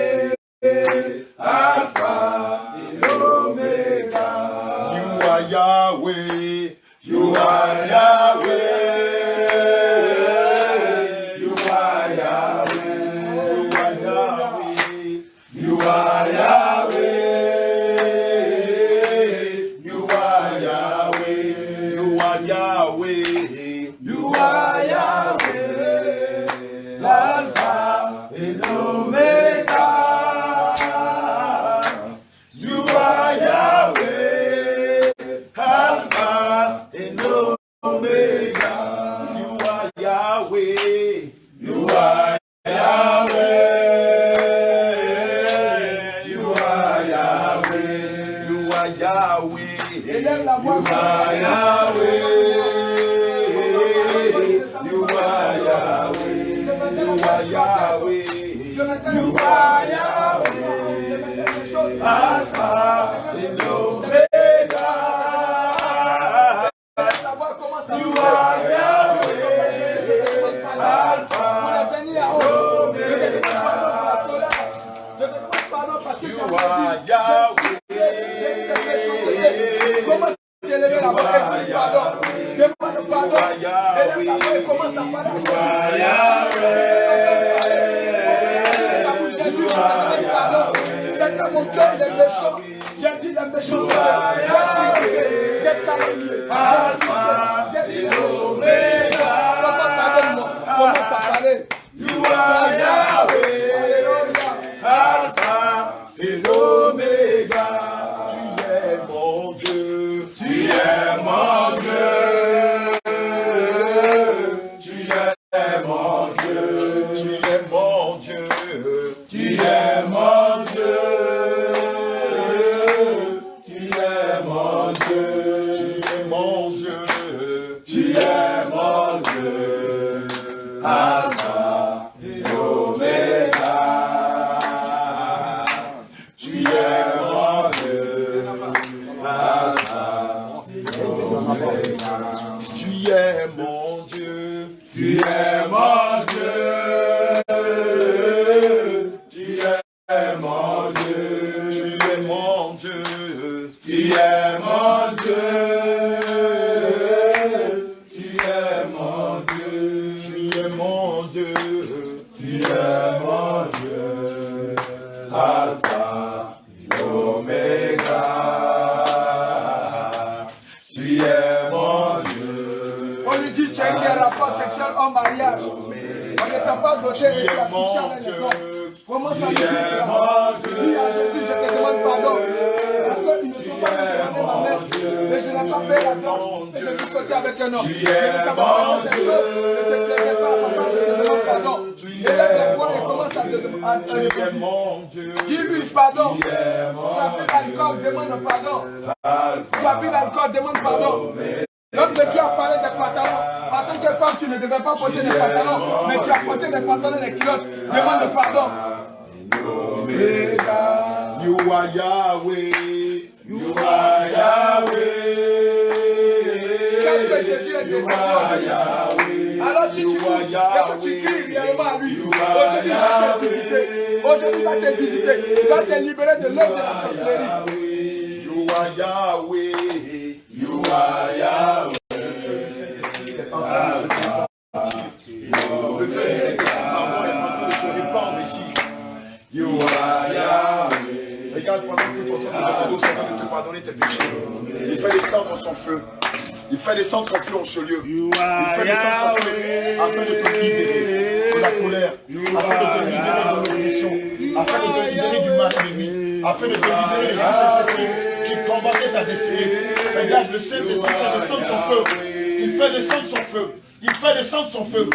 Yahweh. Et commence à parler. Jésus, pardon. C'est que mon cœur est méchant. J'ai dit les méchants. J'ai calomnié. J'ai dit les méchants. Commence à parler. You are Yahweh. Alpha et l'Oméga. Tu es mon Dieu. Tu es mon Dieu. Tu es mon Dieu. Tu es mon Dieu. Tu es mon Dieu. Tu es mon Dieu. Tu es mon Dieu. Tu es mon Dieu. Alpha et Oméga. Tu es mon Dieu. Alpha et Oméga. Tu es mon Dieu. Tu es mon Dieu. Tu es mon Dieu. Tu es mon Dieu. Tu es mon Dieu. Tu es mon Dieu. Tu es mon Dieu. Tu es mon Dieu. Alpha et Oméga. Tu es mon Dieu. On lui dit, tu as eu des rapports sexuels en mariage. On ne t'a pas doté et tu as touché avec les hommes. Comment ça me dit cela? Dis à Jésus, je te demande pardon. Parce qu'ils ne sont pas venus demander ma mère. Mais je n'ai pas payé la dot. Et je suis sorti avec un homme. Je ne savais pas ces choses. Ne te plaisait pas, papa, je te demande pardon. Et là, les voix, et commence à te demander. Dis-lui pardon. Tu as pris l'alcool, demande pardon. Tu as pris l'alcool, demande pardon. L'homme de Dieu a parlé des pantalons. En tant que femme, tu ne devais pas porter des pantalons, mais tu as porté des pantalons et des culottes. Demande pardon. You are Yahweh. You are Yahweh. Sache que Jésus est descendu aujourd'hui. Alors si tu veux, et que tu cries réellement à lui, aujourd'hui il va te visiter. Il va te libérer de l'œuvre de la sorcellerie. You are Yahweh. You are Yahweh. Le fait c'est que le pardon est en train de se répandre ici. You are Yahweh. Regarde pendant que tu es en train de demander au Seigneur de te pardonner tes péchés. Il fait descendre son feu. Il fait descendre son feu en ce lieu. Il fait descendre son feu afin de te libérer de la colère, afin de te libérer de l'oppression, afin de te libérer du mal ennemi, afin de te libérer de tous ces esprits qui combattaient ta destinée. Regarde, le Saint-Esprit fait descendre son feu. Il fait descendre son feu. Il fait descendre son feu.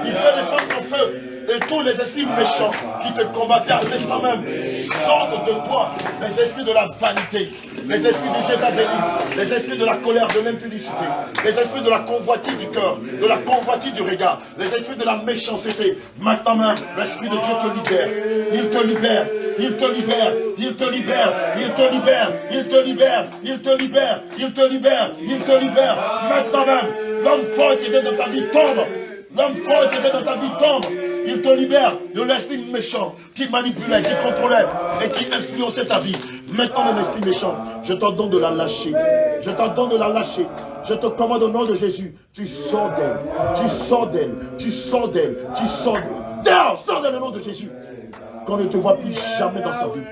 Il fait descendre son feu. Et tous les esprits méchants qui te combattaient à l'instant même sortent de toi. Les esprits de la vanité, les esprits du jézabélisme, les esprits de la colère, de l'impudicité, les esprits de la convoitise du cœur, de la convoitise du regard, les esprits de la méchanceté. Maintenant même, l'Esprit de Dieu te libère. Il te libère. Il te libère. Il te libère. Il te libère. Il te libère. Il te libère. Il te libère. Il te libère. Maintenant même, l'homme fort qui était dans ta vie tombe. L'homme fort qui était dans ta vie tombe. Il te libère de l'esprit méchant qui manipulait, qui contrôlait et qui influençait ta vie. Maintenant, l'esprit méchant, je t'ordonne de la lâcher. Je t'ordonne de la lâcher. Je te commande au nom de Jésus. Tu sors d'elle. Tu sors d'elle. Tu sors d'elle. Tu sors d'elle. Dehors, sors d'elle au nom de Jésus. Qu'on ne te voit plus jamais dans sa vie.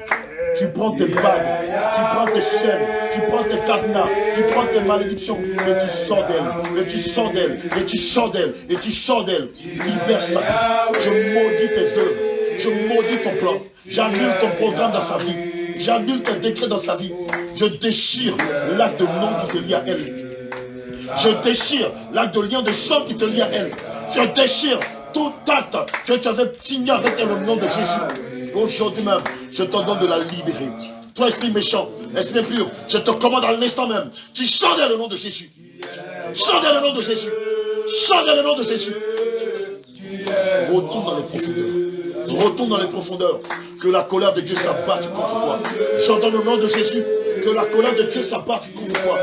Tu prends tes bagues, tu prends tes chaînes, tu prends tes cadenas, tu prends tes malédictions, et tu sors d'elle, et tu sors d'elle, et tu sors d'elle, et tu sors d'elle. Libère sa vie. Je maudis tes œuvres, je maudis ton plan, j'annule ton programme dans sa vie, j'annule tes décrets dans sa vie. Je déchire l'acte de nom qui te lie à elle. Je déchire l'acte de lien de sang qui te lie à elle. Je déchire tout acte que tu avais signé avec elle au nom de Jésus. Aujourd'hui même, je t'ordonne de la libérer. Toi, esprit méchant, esprit impur, je te commande à l'instant même. Tu sors d'elle au nom de Jésus. Sors d'elle au nom de Jésus. Sors d'elle au nom de Jésus. Retourne dans les profondeurs. Retourne dans les profondeurs. Que la colère de Dieu s'abatte contre toi. J'ordonne au nom de Jésus que la colère de Dieu s'abatte contre toi.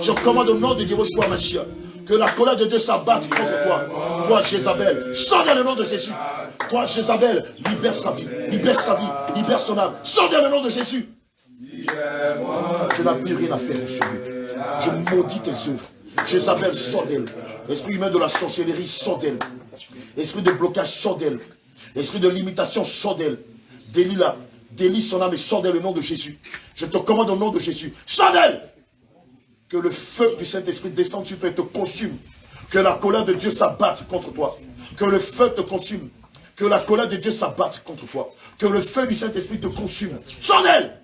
Je commande au nom de Yehoshua Mashiach que la colère de Dieu s'abatte contre toi. Toi, Jézabel, sors dans le nom de Jésus. Toi, Jézabel, libère sa vie, libère sa vie, libère son âme. Sors dans le nom de Jésus. Je n'ai plus rien à faire sur lui. Je maudis tes œuvres. Jézabel, sors d'elle. Esprit humain de la sorcellerie, sors d'elle. Esprit de blocage, sors d'elle. Esprit de limitation, sors d'elle. Délie-la. Délie son âme et sors d'elle au nom de Jésus. Je te commande au nom de Jésus. Sors d'elle. Que le feu du Saint-Esprit descende sur toi et te consume. Que la colère de Dieu s'abatte contre toi. Que le feu te consume. Que la colère de Dieu s'abatte contre toi. Que le feu du Saint-Esprit te consume. Sors d'elle.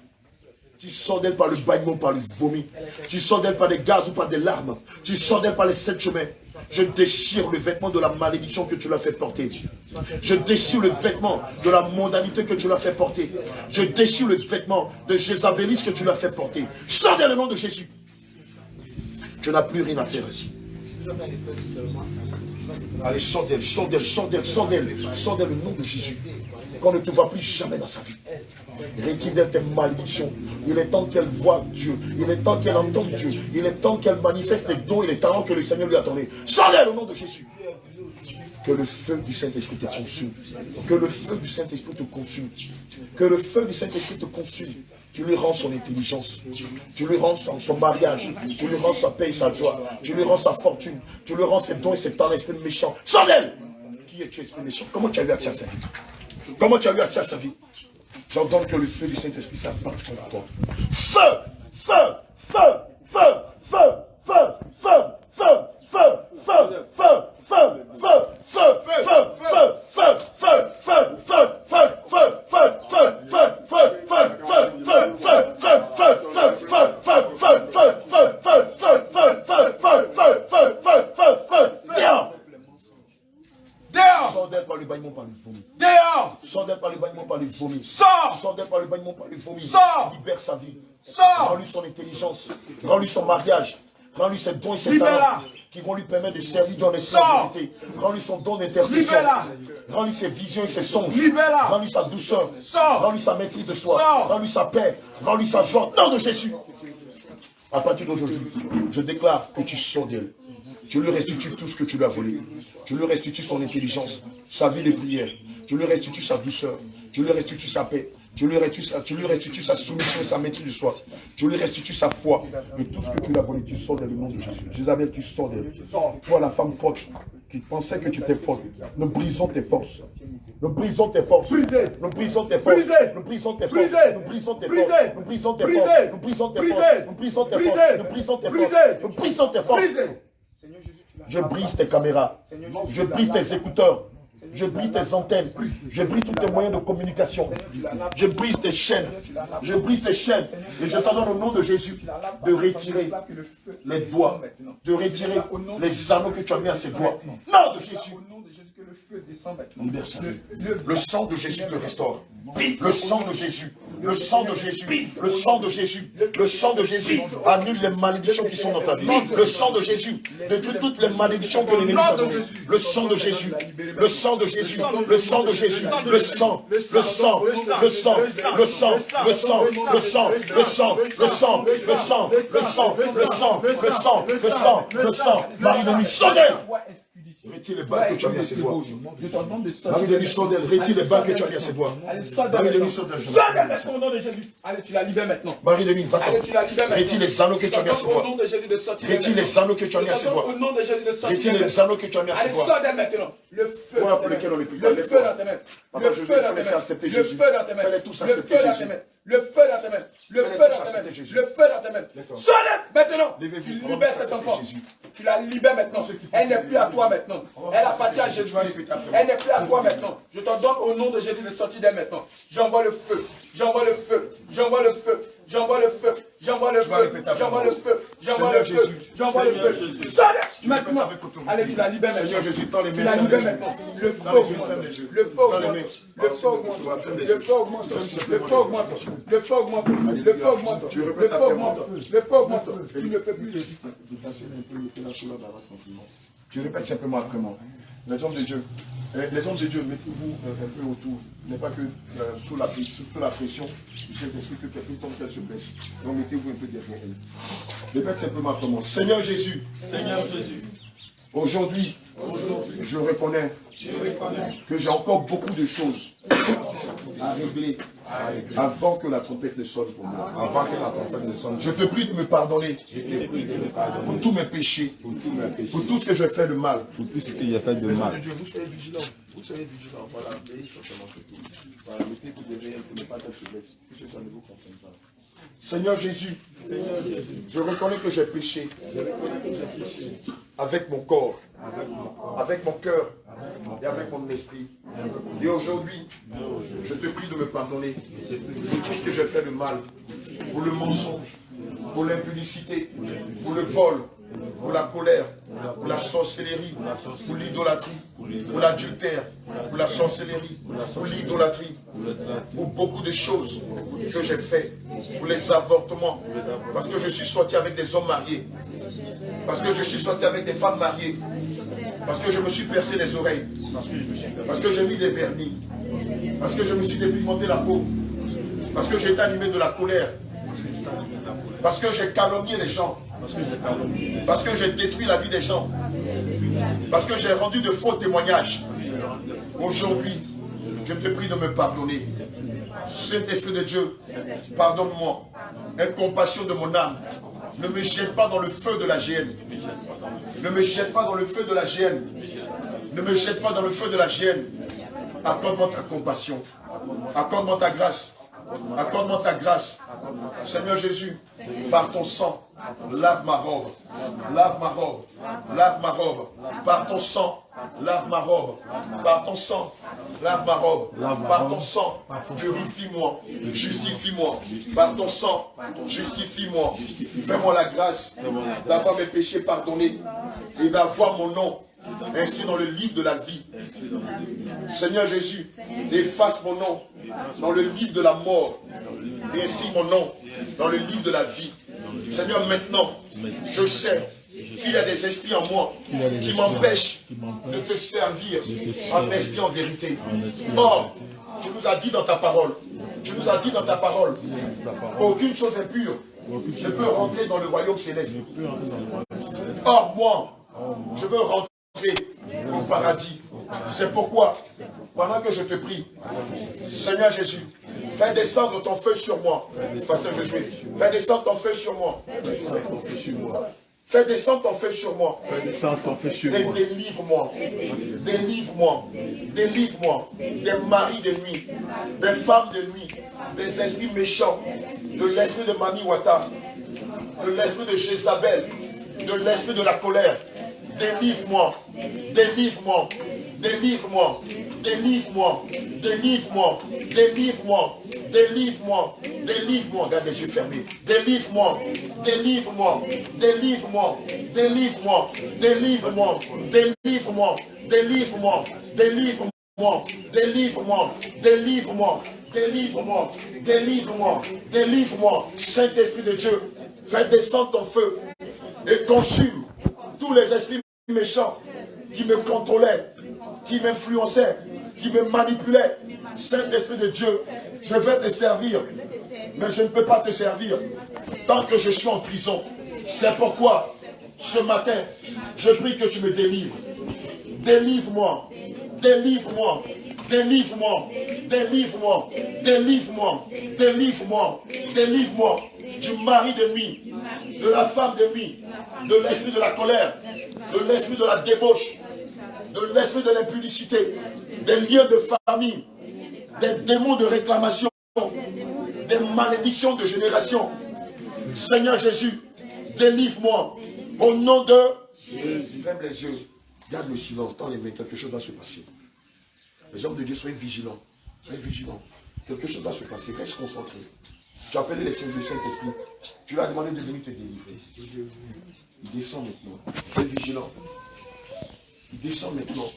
Tu sors d'elle par le bâillement, par le vomi. Tu sors d'elle par des gaz ou par des larmes. Tu sors d'elle par les 7 chemins. Je déchire le vêtement de la malédiction que tu l'as fait porter. Je déchire le vêtement de la mondanité que tu l'as fait porter. Je déchire le vêtement de Jézabélis que tu l'as fait porter. Sors d'elle au nom de Jésus. Tu n'as plus rien à faire ici. Allez, sors d'elle, sors d'elle, sors d'elle, sors d'elle. Sors d'elle au nom de Jésus. Qu'on ne te voit plus jamais dans sa vie. Retire d'elle tes malédictions. Il est temps qu'elle voie Dieu. Il est temps qu'elle entende Dieu. Il est temps qu'elle manifeste les dons et les talents que le Seigneur lui a donnés. Sors d'elle au nom de Jésus. Que le feu du Saint-Esprit te consume. Que le feu du Saint-Esprit te consume. Que le feu du Saint-Esprit te consume. Tu lui rends son intelligence. Tu lui rends son mariage. Tu lui rends sa paix et sa joie. Tu lui rends sa fortune. Tu lui rends ses dons et ses talents, esprit méchant. Sors d'elle. Qui es-tu, esprit méchant? Comment tu as eu accès à sa vie? Comment tu as eu accès à sa vie? J'ordonne que le feu du Saint-Esprit s'abatte contre toi. Feu! Feu! Feu! Feu! Feu! Feu! Feu! Feu! Feu! Feu! Feu! Feu! Feu! Feu! Feu! Sors d'elle par le bâillement, par le vomi. Dehors! Sors d'elle par le bâillement, par le vomi. Sors! Sors d'elle par le bâillement, par le vomi. Sors! Libère sa vie. Sors! Rends-lui son intelligence. Rends-lui son mariage. Rends-lui ses dons et ses talents qui vont lui permettre de servir dans les sécurités. Rends-lui son don d'intercession. Rends-lui ses visions et ses songes. Rends-lui sa douceur. Rends-lui sa maîtrise de soi. Rends-lui sa paix. Rends-lui sa joie. Nom de Jésus. À partir d'aujourd'hui, je déclare que tu sors d'elle. Tu lui restitues tout ce que tu lui as volé. Tu lui restitues son intelligence, sa vie de prière. Tu lui restitues sa douceur. Tu lui restitues sa paix. Tu lui restitues sa soumission et sa maîtrise de soi. Tu lui restitues sa foi. Et tout ce que tu lui as volé, tu sors d'elle au nom de Jésus. Jézabel, tu sors d'elle. Toi, la femme forte qui pensait que tu étais forte, nous brisons tes forces. Nous brisons tes forces. Nous brisons tes forces. Nous brisons tes forces. Nous brisons tes forces. Nous brisons tes forces. Nous brisons tes forces. Nous brisons tes forces. Nous brisons tes forces. Nous brisons tes forces. Je brise tes caméras. Je brise tes écouteurs. Je brise tes antennes. Je brise tous tes moyens de communication. Je brise tes chaînes. Je brise tes chaînes. Et je t'ordonne au nom de Jésus de retirer les doigts. De retirer les anneaux que tu as mis à ses doigts. Non de Jésus. Libère sa vie. Le sang de Jésus te restaure. Le sang de Jésus. Le sang de Jésus. Le sang de Jésus. Le sang de Jésus annule les malédictions qui sont dans ta vie. Le sang de Jésus détruit toutes les malédictions que l'ennemi t'a données. Le sang de Jésus. Le sang de Jésus. Le sang de Jésus. Le sang. Le sang. Le sang. Le sang. Le sang. Le sang. Le sang. Le sang. Le sang. Le sang. Le sang. Le sang. Le sang. Le sang. Marie de nuit, sonnez! Retire les balles que tu as mis à ses doigts. Marie de nuit, sonnez! Retire les balles que tu as mis à ses doigts. Marie de nuit, sonnez! Sonnez maintenant au nom de Jésus. Allez, tu la libères maintenant. Marie de nuit, va-t'en. Retire les anneaux que tu as mis à ses doigts. Retire les anneaux que tu as mis à ses doigts. Retire les anneaux que tu as mis à ses doigts. Allez, sonnez maintenant. Le feu dans tes mains. Le feu dans tes mains. Le feu dans tes mains. Le feu dans tes mains. Fais-les tous accepter Jésus. Le feu dans tes mains. Le feu dans tes mains. Le feu dans tes mains. Sonnez maintenant. Tu libères cet enfant. Tu la libères maintenant. Elle n'est plus à toi maintenant. Elle appartient à Jésus. Elle n'est plus à toi maintenant. Je t'en donne au nom de Jésus de sortir d'elle maintenant. J'envoie le feu. J'envoie le feu. J'envoie le feu. J'envoie le feu. J'envoie le feu. J'envoie le feu. J'envoie le feu. J'envoie le feu. Sonnez maintenant. Allez, tu la libères maintenant. Tu la libères maintenant. Le feu augmente. Le feu augmente. Le feu augmente. Le feu augmente. Le feu augmente. Le feu augmente. Le feu augmente. Le feu augmente. Le feu augmente. Tu ne peux plus résister. Tu répètes simplement après moi. Les hommes de Dieu, mettez-vous un peu autour. Il n'est pas que sous la pression du Saint-Esprit que quelqu'un tombe qu'elle se blesse. Donc mettez-vous un peu derrière elle. Répète simplement après moi. Seigneur Jésus. Seigneur Jésus. Aujourd'hui, je reconnais que j'ai encore beaucoup de choses arriver avant que la trompette ne sonne pour moi. Avant que la trompette ne sonne. Je te prie de me pardonner pour tous mes péchés, pour tout ce que je fais de mal. Pour tout ce qu'il y a fait de mal. Dieu, vous soyez vigilants. Vous soyez vigilants. Voilà, veillez simplement sur tout. Voilà, mettez vous devez pour ne pas être faiblesse, puisque ça ne vous concerne pas. Seigneur Jésus, je reconnais que j'ai péché avec mon corps, avec mon cœur et avec mon esprit. Et aujourd'hui, je te prie de me pardonner pour tout ce que j'ai fait de mal, pour le mensonge, pour l'impudicité, pour le vol, pour la colère, pour la sorcellerie, pour l'idolâtrie, pour l'adultère, pour la sorcellerie, pour l'idolâtrie, pour beaucoup de choses que j'ai fait, pour les avortements, parce que je suis sorti avec des hommes mariés, parce que je suis sorti avec des femmes mariées, parce que je me suis percé les oreilles, parce que j'ai mis des vernis, parce que je me suis dépigmenté la peau, parce que j'ai été animé de la colère, parce que j'ai calomnié les gens, parce que j'ai détruit la vie des gens, parce que j'ai rendu de faux témoignages. Aujourd'hui, je te prie de me pardonner. Saint-Esprit de Dieu, pardonne-moi. Aie compassion de mon âme. Ne me jette pas dans le feu de la géhenne. Ne me jette pas dans le feu de la géhenne. Ne me jette pas dans le feu de la géhenne. Accorde-moi ta compassion. Accorde-moi ta grâce. Accorde-moi ta grâce. Seigneur Jésus, par ton sang, lave ma robe. Lave ma robe. Lave ma robe. Par ton sang, lave ma robe. Par ton sang, lave ma robe. Par ton sang, purifie-moi. Justifie-moi. Par ton sang, justifie-moi. Fais-moi la grâce d'avoir mes péchés pardonnés et d'avoir mon nom inscrit dans le livre de la vie. Seigneur Jésus, efface mon nom dans le livre de la mort et inscris mon nom dans le livre de la vie. Seigneur, maintenant, je sais qu'il y a des esprits en moi qui m'empêchent de te servir en esprit, en vérité. Or, tu nous as dit dans ta parole, qu'aucune chose impure ne peut rentrer dans le royaume céleste. Or, moi, je veux rentrer au paradis. C'est pourquoi, pendant que je te prie, Seigneur Jésus, fais descendre ton feu sur moi. Pasteur Josué, fais descendre ton feu sur moi. Fais descendre ton feu sur moi. Et délivre-moi. Délivre-moi. Délivre-moi des maris de nuit, des femmes de nuit, des esprits méchants, de l'esprit de Mami Wata, de l'esprit de Jézabel, de l'esprit de la colère. Délivre-moi, délivre-moi, délivre-moi, délivre-moi, délivre-moi, délivre-moi, délivre-moi, délivre-moi, regarde les yeux fermés, délivre-moi, délivre-moi, délivre-moi, délivre-moi, délivre-moi, délivre-moi, délivre-moi, délivre-moi, délivre-moi, délivre-moi, délivre-moi, délivre-moi, délivre-moi, Saint-Esprit de Dieu, fais descendre ton feu et consume tous les esprits méchants qui me contrôlaient, qui m'influençaient, qui me manipulaient. Saint-Esprit de Dieu, je vais te servir, mais je ne peux pas te servir tant que je suis en prison. C'est pourquoi, ce matin, je prie que tu me délivres. Délivre-moi, délivre-moi, délivre-moi, délivre-moi, délivre-moi, délivre-moi, délivre-moi du mari de nuit, de la femme de nuit, de l'esprit de la colère, de l'esprit de la débauche, de l'esprit de l'impudicité, des liens de famille, des démons de réclamation, des malédictions de génération. Seigneur Jésus, délivre-moi au nom de Jésus. Ferme les yeux, garde le silence, dans les mains, quelque chose va se passer. Les hommes de Dieu, soyez vigilants, soyez vigilants. Quelque chose va se passer, reste concentré. Tu as appelé le Saint-Esprit. Tu lui as demandé de venir te délivrer. Il descend maintenant. Sois vigilant. Il descend maintenant.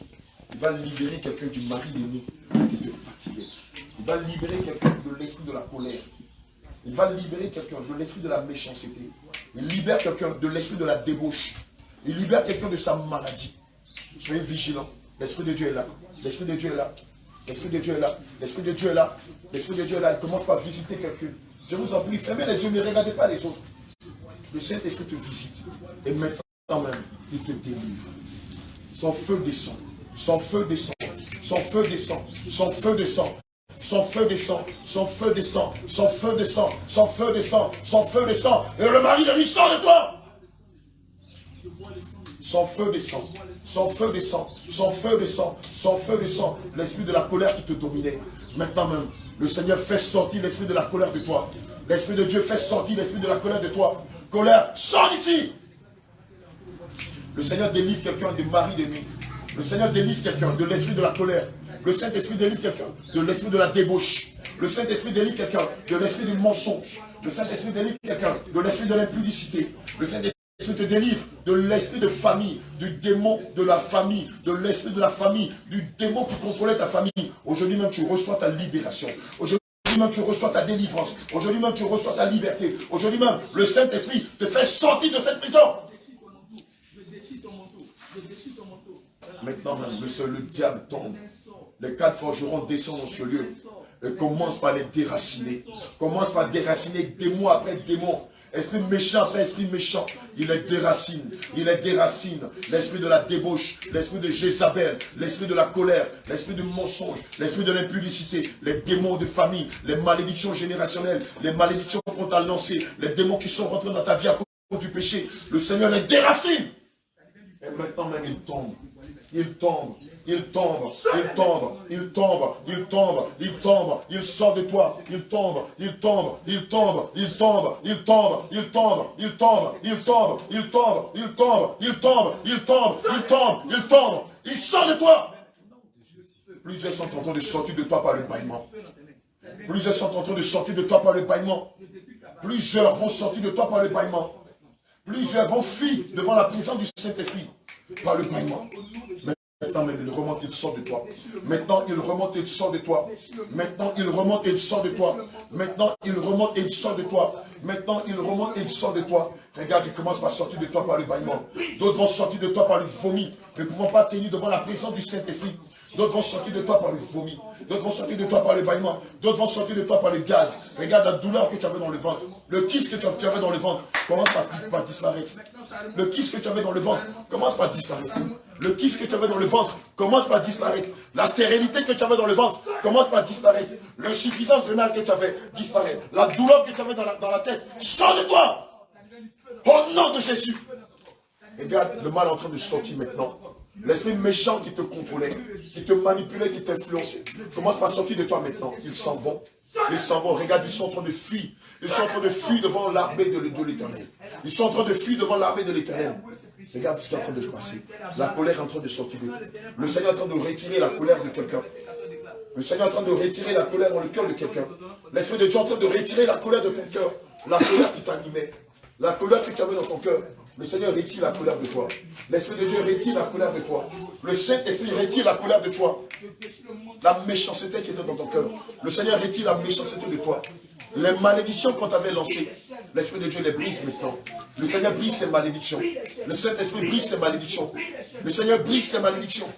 Il va libérer quelqu'un du mari d'ennemi qui te fatiguait. Il va libérer quelqu'un de l'esprit de la colère. Il va libérer quelqu'un de l'esprit de la méchanceté. Il libère quelqu'un de l'esprit de la débauche. Il libère quelqu'un de sa maladie. Soyez vigilants. L'Esprit de Dieu est là. L'Esprit de Dieu est là. L'Esprit de Dieu est là. L'Esprit de Dieu est là. L'Esprit de Dieu est là. Il commence par visiter quelqu'un. Je vous en prie, fermez les yeux, ne regardez pas les autres. Le Saint-Esprit te visite. Et maintenant même, il te délivre. Son feu descend. Son feu descend. Son feu descend. Son feu descend. son feu descend, son feu descend, son feu descend, son feu descend, son feu descend. Et le mari de lui sort de toi. Son feu descend, son feu descend, son feu descend, son feu descend. L'esprit de la colère qui te dominait. Maintenant même, le Seigneur fait sortir l'esprit de la colère de toi. L'esprit de Dieu fait sortir l'esprit de la colère de toi. Colère, sors d'ici. Le Seigneur délivre quelqu'un des maris de nuit. Le Seigneur délivre quelqu'un de l'esprit de la colère. Le Saint-Esprit délivre quelqu'un de l'esprit de la débauche. Le Saint-Esprit délivre quelqu'un de l'esprit du mensonge. Le Saint-Esprit délivre quelqu'un de l'esprit de l'impudicité. Le Saint-Esprit te délivre de l'esprit de famille, du démon de la famille, de l'esprit de la famille, du démon qui contrôlait ta famille. Aujourd'hui même, tu reçois ta libération. Aujourd'hui même, tu reçois ta délivrance. Aujourd'hui même, tu reçois ta liberté. Aujourd'hui même, le Saint-Esprit te fait sortir de cette prison. Maintenant même, le diable tombe. Les 4 forgerons descendent dans ce lieu et commencent par les déraciner. Commencent par déraciner démon après démon. Esprit méchant après esprit méchant. Il les déracine. Il les déracine. L'esprit de la débauche, l'esprit de Jézabel, l'esprit de la colère, l'esprit du mensonge, l'esprit de l'impudicité, les démons de famille, les malédictions générationnelles, les malédictions qu'on t'a lancées, les démons qui sont rentrés dans ta vie à cause du péché. Le Seigneur les déracine. Et maintenant même, il tombe. Il tombe. Il tombe, il tombe, il tombe, il tombe, il tombe, il sort de toi, il tombe, il tombe, il tombe, il tombe, il tombe, il tombe, il tombe, il tombe, il tombe, il tombe, il tombe, il tombe, il tombe, il tombe, il sort de toi. Plusieurs sont en train de sortir de toi par le bâillement. Plusieurs sont en train de sortir de toi par le bâillement. Plusieurs vont sortir de toi par le bâillement. Plusieurs vont fuir devant la présence du Saint-Esprit par le bâillement. Maintenant, il remonte, il sort de toi. Maintenant, il remonte, il sort de toi. Maintenant, il remonte, il sort de toi. Maintenant, il remonte, il sort de toi. Maintenant, il remonte, il sort de toi. Regarde, il commence par sortir de toi par le bâillement. D'autres vont sortir de toi par le vomi, ne pouvant pas tenir devant la présence du Saint-Esprit. D'autres vont sortir de toi par le vomi. D'autres vont sortir de toi par le bâillement. D'autres vont sortir de toi par le gaz. Regarde la douleur que tu avais dans le ventre. Le kiss que tu avais dans le ventre commence par disparaître. Le kiss que tu avais dans le ventre commence par disparaître. Le kiss que tu avais dans le ventre commence par disparaître. La stérilité que tu avais dans le ventre commence par disparaître. L'insuffisance rénale que tu avais disparaît. La douleur que tu avais dans la tête sort de toi. Au nom de Jésus. Regarde, le mal est en train de sortir maintenant. L'esprit méchant qui te contrôlait, qui te manipulait, qui t'influençait, commence par sortir de toi maintenant. Ils s'en vont. Ils s'en vont. Regarde, ils sont en train de fuir. Ils sont en train de fuir devant l'armée de l'Éternel. Ils sont en train de fuir devant l'armée de l'Éternel. Regarde ce qui est en train de se passer. La colère est en train de sortir de toi. Le Seigneur est en train de retirer la colère de quelqu'un. Le Seigneur est en train de retirer la colère dans le cœur de quelqu'un. L'Esprit de Dieu est en train de retirer la colère de ton cœur. La colère qui t'animait. La colère que tu avais dans ton cœur. Le Seigneur retire la colère de toi. L'Esprit de Dieu retire la colère de toi. Le Saint-Esprit retire la colère de toi. La méchanceté qui était dans ton cœur. Le Seigneur retire la méchanceté de toi. Les malédictions qu'on t'avait lancées, l'Esprit de Dieu les brise maintenant. Le Seigneur brise ses malédictions. Le Saint-Esprit brise ses malédictions. Le Seigneur brise ses malédictions.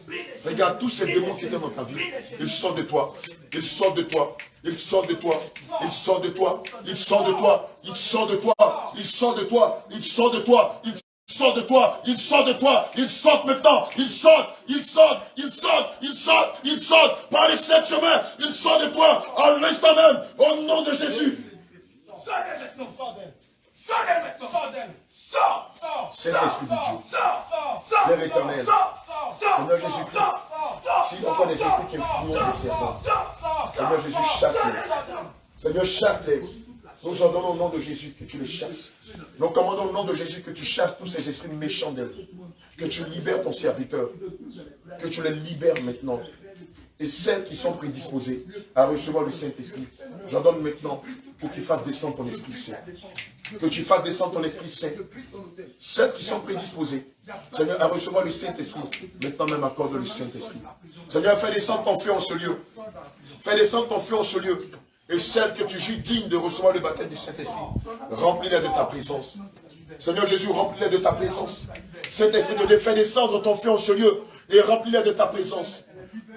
Regarde tous ces démons qui étaient dans ta vie. Ils sortent de toi. Ils sortent de toi. Ils sortent de toi. Ils sortent de toi. Ils sortent de toi. Ils sortent de toi. Ils sortent de toi. Ils sortent de toi. Ils sortent de toi. Ils sortent de toi. Ils sortent maintenant. Ils sortent. Ils sortent. Ils sortent. Ils sortent. Ils sortent. Par les 7 chemins. Ils sortent de toi. À l'instant même. Au nom de Jésus. Saint-Esprit de Dieu. Père éternel. Seigneur Jésus-Christ. Si encore des esprits qui influencent les servants. Seigneur Jésus, chasse-les. Seigneur, chasse-les. Nous ordonnons au nom de Jésus que tu les chasses. Nous commandons au nom de Jésus que tu chasses tous ces esprits méchants d'elle. Que tu libères ton serviteur. Que tu les libères maintenant. Et celles qui sont prédisposées à recevoir le Saint-Esprit, j'ordonne maintenant que tu fasses descendre ton Esprit Saint. Que tu fasses descendre ton Esprit Saint. Celles qui sont prédisposées, Seigneur, à recevoir le Saint-Esprit, maintenant même accorde le Saint-Esprit. Seigneur, fais descendre ton feu en ce lieu. Fais descendre ton feu en ce lieu. Et celles que tu juges dignes de recevoir le baptême du Saint-Esprit, remplis-les de ta présence. Seigneur Jésus, remplis-les de ta présence. Saint-Esprit de Dieu, fais descendre ton feu en ce lieu et remplis-les de ta présence.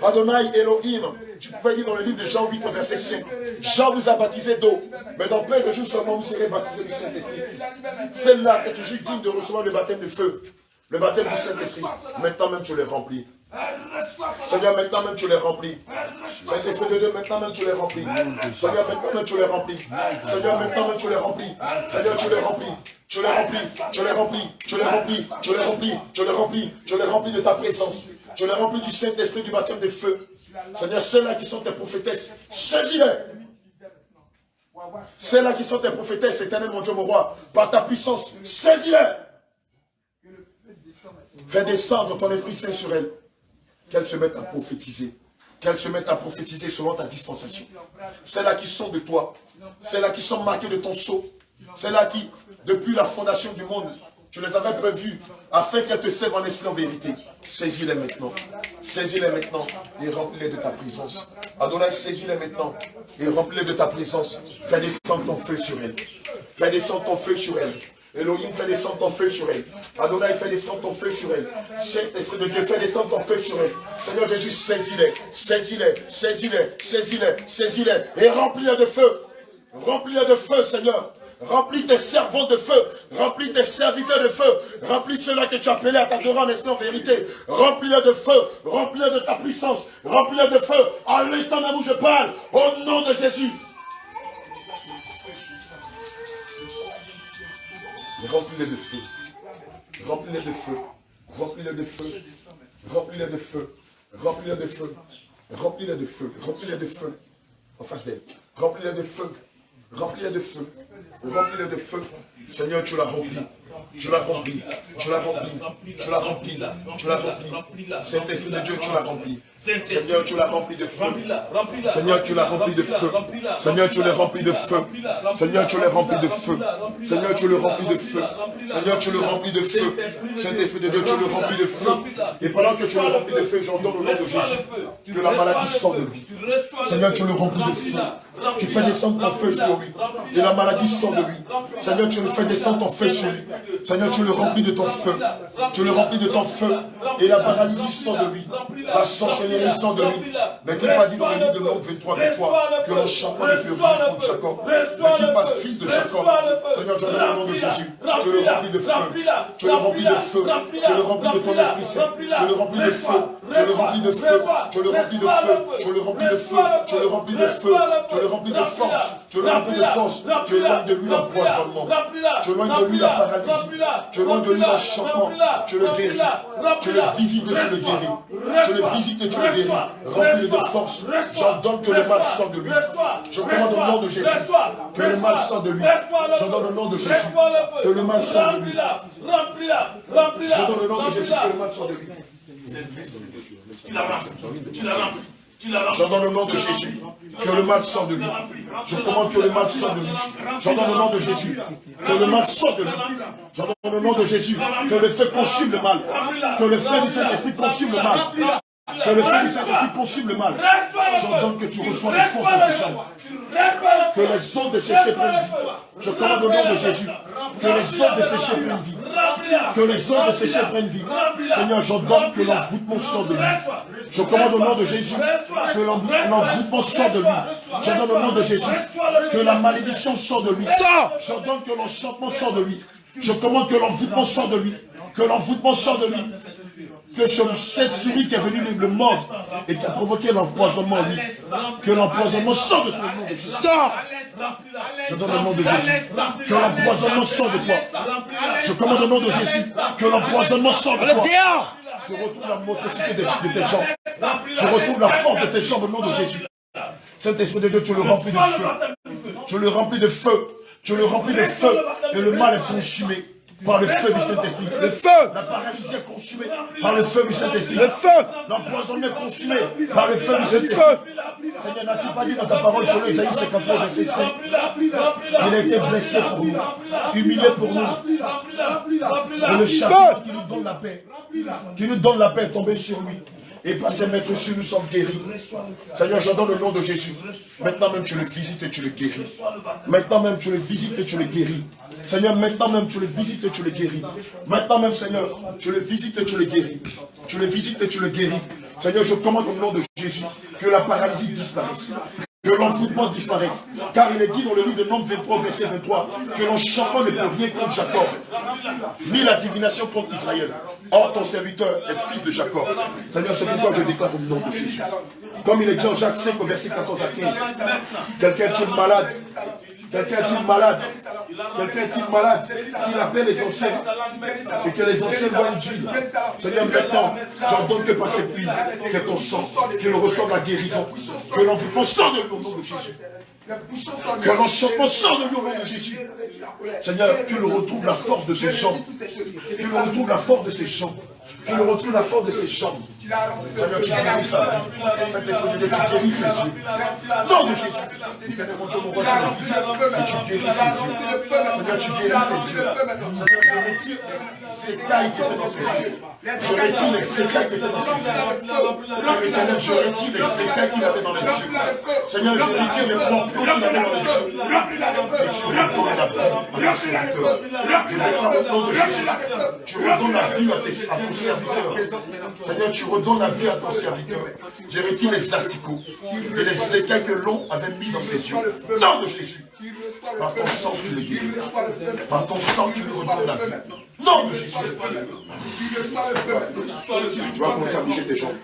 Adonai Elohim, tu pouvais dire dans le livre de Jean 8, verset 5, Jean vous a baptisé d'eau, mais dans peu de jours seulement vous serez baptisés du Saint-Esprit. C'est là que tu juges digne de recevoir le baptême de feu, le baptême du Saint-Esprit. Maintenant même tu les remplis. Seigneur, maintenant même tu les remplis. Saint-Esprit de Dieu, maintenant même tu les remplis. Seigneur, maintenant même tu les remplis. Seigneur, maintenant même tu les remplis. Seigneur, tu les remplis. Tu les remplis, tu les remplis, tu les remplis, tu les remplis, tu les remplis, tu les remplis de ta présence. Tu les remplis du Saint-Esprit, du baptême de feu. Seigneur, ceux-là qui sont tes prophétesses, saisis-les. Ceux-là qui sont tes prophétesses, éternel mon Dieu, mon roi, par ta puissance, saisis-les. Fais descendre ton Esprit Saint sur elles. Qu'elles se mettent à prophétiser. Qu'elles se mettent à prophétiser selon ta dispensation. Celles-là qui sont de toi. Celles-là qui sont marquées de ton sceau. Celles-là qui, depuis la fondation du monde, tu les avais prévues afin qu'elles te servent en esprit en vérité. Saisis-les maintenant. Saisis-les maintenant et remplis-les de ta présence. Adonai, saisis-les maintenant et remplis-les de ta présence. Fais descendre ton feu sur elles. Fais descendre ton feu sur elles. Elohim, fais descendre ton feu sur elle. Adonai, fais descendre ton feu sur elle. Saint-Esprit de Dieu, fais descendre ton feu sur elle. Seigneur Jésus, saisis-les, saisis-les, saisis-les, saisis-les, saisis-les et remplis-les de feu. Remplis-les de feu, Seigneur. Remplis tes servants de feu. Remplis tes serviteurs de feu. Remplis ceux-là que tu as appelés à t'adorer en esprit en vérité. Remplis-les de feu. Remplis-les de ta puissance. Remplis-les de feu. À l'instant même où je parle, au nom de Jésus. Remplis-les de feu. Remplis-les de feu. Remplis-les de feu. Remplis-les de feu. Remplis-les de feu. Remplis-les de feu. Remplis-les de feu. En face d'elle. Remplis-les de feu. Remplis-les de feu. Remplis-les de feu. Seigneur, tu l'as rempli. Tu l'as rempli. Tu l'as rempli. Tu l'as rempli. Tu l'as rempli. Saint-Esprit de Dieu, tu l'as rempli. Seigneur, tu l'as rempli de feu. Seigneur, tu l'as rempli de feu. Seigneur, tu l'as rempli de feu. Seigneur, tu l'as rempli de feu. Seigneur, tu le remplis de feu. Seigneur, tu le remplis de feu. Saint-Esprit de Dieu, tu le remplis de feu. Et pendant que tu le remplis de feu, j'ordonne au nom de Jésus que la maladie sort de lui. Seigneur, tu le remplis de feu. Tu fais descendre ton feu sur lui. Et la maladie sort de lui. Seigneur, tu le fais descendre ton feu sur lui. Seigneur, tu le remplis de ton feu. Tu le remplis de ton feu. Et la paralysie sort de lui. La sorcellerie sort de lui. N'est-il pas dit dans le livre de Nombre 23, 23 que l'enchantement ne fut venu contre Jacob? N'est-il pas fils de Jacob? Seigneur, je donne au nom de Jésus. Tu le remplis de feu. Tu le remplis de feu. Tu le remplis de ton Esprit Saint. Tu le remplis de feu. Tu le remplis de feu. Tu le remplis de feu. Tu le remplis de feu. Tu le remplis de feu. Tu le remplis de force. Tu le remplis de force. Tu éloignes de lui l'empoisonnement. Tu éloignes de lui la paralysie. Tu éloignes de lui l'enchantement. Tu le guéris. Tu le visites et tu le guéris. Tu le visites et tu le guéris. Remplis de force. J'ordonne que le mal sorte de lui. Je commande au nom de Jésus que le mal sorte de lui. J'ordonne au nom de Jésus que le mal sorte de lui. J'ordonne au nom de Jésus que le mal sorte de lui. Tu la remplis. Tu la remplis. J'ordonne au nom de Jésus que le mal sorte de lui. Je commande que le mal sorte de lui. J'ordonne au nom de Jésus que le mal sorte de lui. J'ordonne au nom de Jésus que le feu consume le mal. Que le feu du Saint-Esprit consume le mal. Que le feu du Saint-Esprit consume le mal. J'ordonne que tu reçois les forces de tes jambes. Que les ondes desséchées prennent vie. Je commande au nom de Jésus que les ondes desséchées prennent vie. Que les ondes desséchées prennent vie. Seigneur, j'ordonne que l'envoûtement sorte de lui. Je commande au nom de Jésus que l'envoûtement sorte de lui. J'ordonne au nom de Jésus que la malédiction sorte de lui. J'ordonne que l'enchantement sorte de lui. Je commande que l'envoûtement sorte de lui. Que l'envoûtement sorte de lui. Que cette souris qui est venue le mordre et qui a provoqué l'empoisonnement, lui, que l'empoisonnement sorte de toi au nom de Jésus. Sors! Je donne au nom de Jésus que l'empoisonnement sorte de toi. Je commande au nom de Jésus que l'empoisonnement sorte de toi. Je retrouve la motricité de tes jambes. Je retrouve la force de tes jambes au nom de Jésus. Saint-Esprit de Dieu, tu le remplis de feu. Tu le remplis de feu. Tu le remplis de feu. Et le mal est consumé par le feu du Saint-Esprit. Le feu. La paralysie est consumée par le feu du Saint-Esprit. Le feu. L'empoisonnement est consumé par le feu du Saint-Esprit. Seigneur, n'as-tu pas dit dans ta parole sur Isaïe 53, verset 5? Il a été blessé pour nous, humilié pour nous. Et le châtiment qui nous donne la paix, est tombé sur lui. Et par ses maîtres sur nous sommes guéris. Seigneur, j'ordonne le nom de Jésus. Maintenant même tu le visites et tu le guéris. Maintenant même tu le visites et tu le guéris. Seigneur, maintenant même tu le visites et tu le guéris. Maintenant même, Seigneur, tu le visites et tu le guéris. Tu le visites et tu le guéris. Seigneur, je commande au nom de Jésus que la paralysie disparaisse. Que l'envoûtement disparaisse. Car il est dit dans le livre de Nombres 23, verset 23, que l'enchantement ne peut rien contre Jacob, ni la divination contre Israël. Or, ton serviteur est fils de Jacob. Seigneur, c'est pourquoi je déclare au nom de Jésus. Comme il est dit en Jacques 5, au verset 14 à 15. Quelqu'un est-il malade? Quelqu'un est-il malade? Quelqu'un est-il malade? Il appelle les anciens et que les anciens voient une d'huile. Seigneur, maintenant, j'ordonne que par cette huile, que ton sang, qu'il reçoive la guérison, que l'envoûtement sorte de lui au nom de Jésus. Que l'enchantement sorte de lui au nom de Jésus. Seigneur, qu'il retrouve la force de ses jambes. Qu'il retrouve la force de ses jambes. Qu'il retrouve la force de ses jambes. Seigneur, tu guéris sa vie. Cet esprit de Dieu, tu guéris ses yeux. Nom de Jésus. Éternel, mon Dieu, mon roi, tu le visites et tu guéris ses yeux. Seigneur, tu guéris ses yeux. Seigneur, je retire les écailles qui étaient dans ses yeux. Je retire les écailles qui étaient dans ses yeux. Éternel, je retire les écailles qu'il avait dans les yeux. Seigneur, je retire les plans qu'il avait dans les yeux. Et tu redonnes la vie à ton serviteur. Je déclare au nom de Jésus. Tu redonnes la vie à ton serviteur. Seigneur, tu redonnes la vie à ton serviteur. Je retire les asticots et les écailles que l'on avait mis dans ses yeux. Nom de Jésus. Par ton sang, tu les guéris. Par ton sang, tu lui redonnes la vie. Nom de Jésus. Tu vas commencer à bouger tes jambes.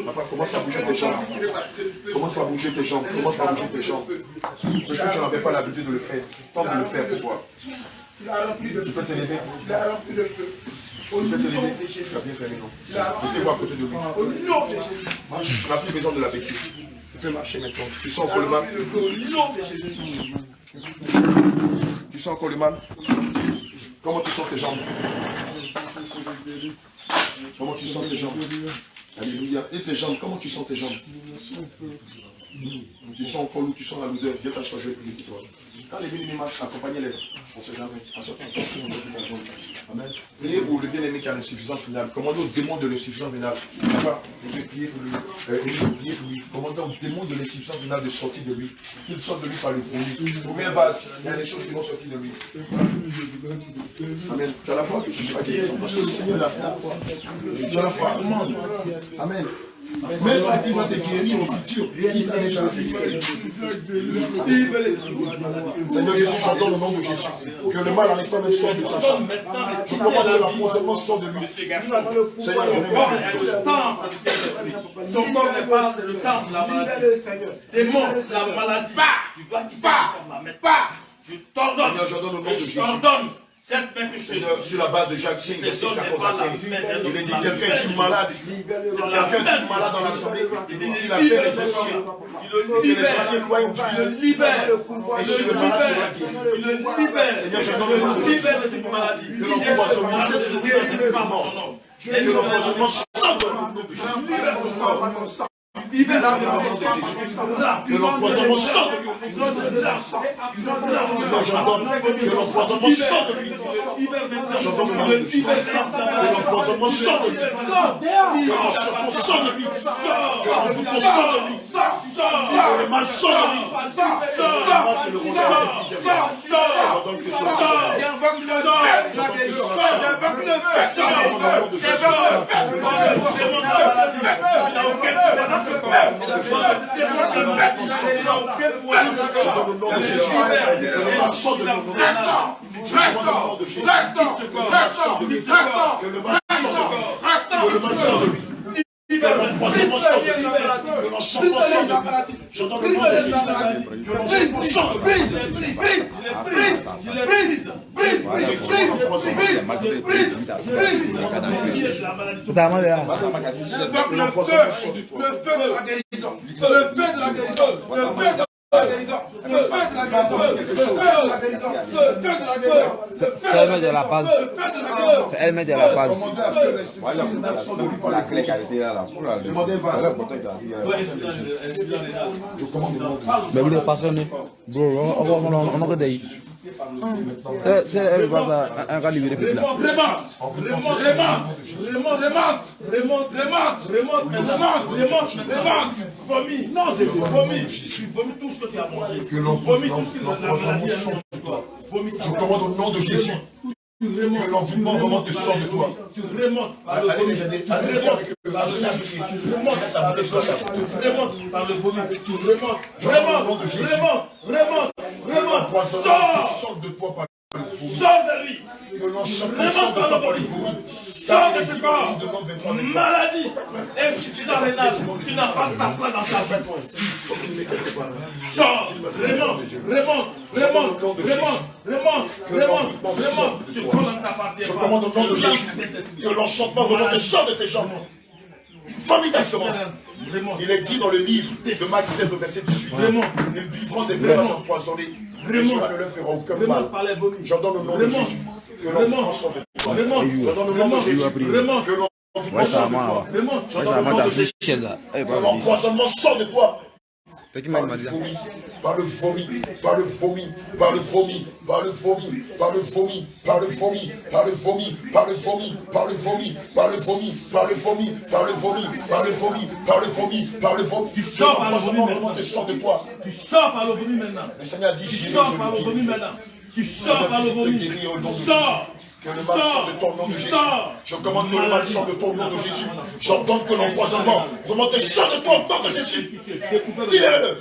Papa, commence à bouger tes jambes. Commence à bouger tes jambes. Commence à bouger tes jambes. Ce que tu n'avais pas l'habitude de le faire. Tente de le faire pour voir. Tu peux te lever. Tu peux te lever. Tu as bien fait, non? Tu peux voir à côté de lui. Tu n'as plus besoin de la béquille. Tu peux marcher maintenant. Tu sens encore le mal? Tu sens encore le mal? Comment tu sens tes jambes? Comment tu sens tes jambes? Alléluia. Et tes jambes, comment tu sens tes jambes? Tu sens encore l'eau, tu sens la lourdeur. Dieu t'a changé pour toi. Quand les bien-aimés marchent, accompagnez-les. On ne sait jamais. En sortant, amen. Priez pour le bien-aimé qui a l'insuffisance vénale. Commandez au démon de l'insuffisance vénale. Papa, je vais prier pour lui. Priez pour lui. Commandez au démon de l'insuffisance vénale de sortir de lui. Qu'il sorte de lui par le vomi. Premier vase, il y a des choses qui vont sortir de lui. Amen. Tu as la foi? Je suis fatigué. Parce que le Seigneur a la foi. Tu as la foi. Amen. Même pas qu'il va te guérir au futur, il t'a déjà assisté. Seigneur Jésus, j'ordonne au nom de Jésus que le mal en l'instant même sorte de sa chambre. Je commande que l'empoisonnement sorte de lui. Seigneur, son corps n'est pas le temple de la maladie. Démon, la maladie. Tu dois quitter ce corps-là. Je t'ordonne. Seigneur, j'ordonne au nom de Jésus. Cette main que je Seigneur, sur la base de Jacques 5, verset 14 à 15, il est dit quelqu'un est malade. Quelqu'un est malade dans l'assemblée. Il appelle les anciens. Et les anciens loignent Dieu. Et si le malade sera guéri. Seigneur, je donne le nom de Jésus. Que l'empoisonnement cette souris dans le mort. Que l'empoisonnement sorte de nous. Que l'empoisonnement sorte de lui. J'ordonne que l'empoisonnement sorte de lui. J'ordonne que l'empoisonnement sorte de lui. Que l'enchantement sorte de lui. Que l'envoûtement sorte de lui. Que le mal sorte de lui. Que le mal j'ordonne que cela Elle met de la base. Elle met de la base. La clé qui a été là, je commande le nom de Jésus. Mais vous ne passez pas. On a dit. C'est un gars libéré plus là. Vomis. Non, vomis tout ce que tu as mangé. Que l'empoisonnement sorte de toi. Je commande au nom de Jésus. Que l'envoûtement vraiment te sort de toi. Tu remontes par le vomi. Tu remontes par le vomi. Tu remontes. Remonte. Sors de toi par le vomi. Sors de lui. Que l'enchantement sort de toi par le vomi. Sors de ce corps. Maladie. Insuffisance rénale. Tu n'as pas ta place dans ta tête. Sors. Remonte. Je commande au nom de Jésus que l'enchantement remonte et sort de tes jambes. Vomit ta semence. Il est dit dans le livre de Matthieu 7, verset 18. Ils vivront des breuvages empoisonnés. Et cela ne leur fera aucun mal. J'ordonne au nom de Jésus que l'enfant sort de toi. J'ordonne au nom de Jésus que l'enfant sort de toi. J'ordonne au nom de Jésus que l'empoisonnement sort de toi. Par le vomi. Tu sors par le vomi maintenant. Tu sors par le vomi maintenant. Le Seigneur dit, tu sors par le vomi maintenant. Tu sors par le vomi. Sors. Que le mal sort de ton nom de Jésus. Je commande que le mal sort de ton nom de Jésus. J'entends que l'empoisonnement remonte et sort de ton nom de Jésus. Libère-le.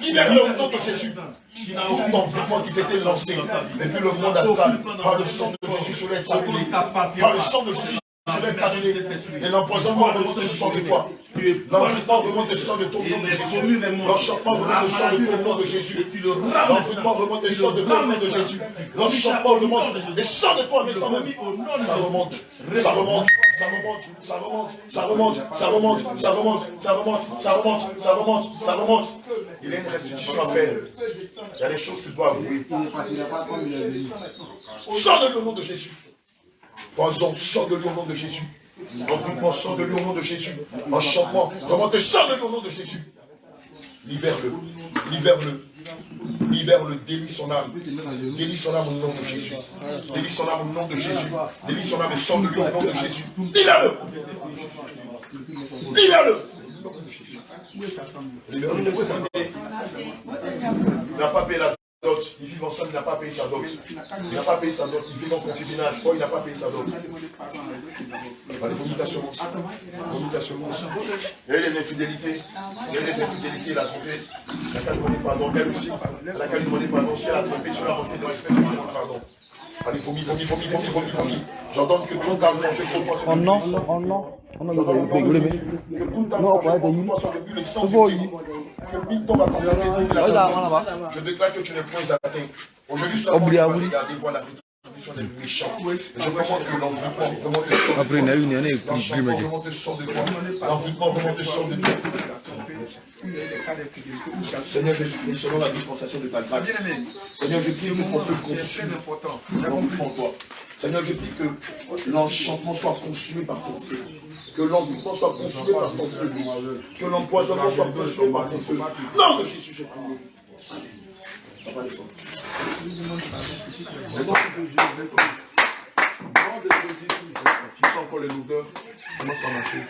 Libère-le au nom de Jésus. Tout envoûtement qui s'était lancé. Et puis le monde astral, par le sang de Jésus sur les terminés. Par le sang de Jésus sur les terminés. Et l'empoisonnement remonte et sort de toi. L'envoûtement remonte et sort de ton nom de Jésus. L'enchantement remonte et sort de ton nom de Jésus. L'envoûtement remonte et sort de ton nom de Jésus. L'enchantement remonte et sort de toi, mais ça remonte. Il y a une restitution à faire. Il y a des choses que tu dois avouer. Sors de lui au nom de Jésus. Poison, sors de lui au nom de Jésus. Envoûtement, sors de lui au nom de Jésus. Enchantement, remonte, sors de lui au nom de Jésus. Libère-le. Délie son âme. Délie son âme au nom de Jésus. Délie son âme au nom de Jésus. Délie son âme et sors de lui au nom de Jésus. Libère-le. Il n'a pas payé la dot. Ils vivent ensemble, il n'a pas payé sa dot. Il vit en concubinage. Oh, il n'a pas payé sa dot. Vomitation. Il y a les infidélités. Il a trompé. Il a qu'à lui demander pardon. Elle aussi. Elle a qu'à lui demander pardon. Si elle a trompé, si elle a manqué de respect, pardon. Allez, vomi. J'ordonne que ton calme mange trop de poisson. Je déclare que tu n'es point atteint. Aujourd'hui, seulement tu vas regarder, voir la rétribution des méchants. Je commande que l'envoûtement remonte et sort de toi. L'enchantement remonte et sort de toi. L'envoûtement remonte et sort de toi. Seigneur Jésus-Christ, selon la dispensation de ta grâce. Seigneur, je prie que ton feu consume l'envoûtement en toi. Seigneur, je prie que l'enchantement soit consumé par ton feu. Que l'envoûtement soit consumé par ton feu. Que l'empoisonnement soit consumé par ton feu. Non de Jésus, je prie. Tu sens encore les lourdeurs. Commence par marcher.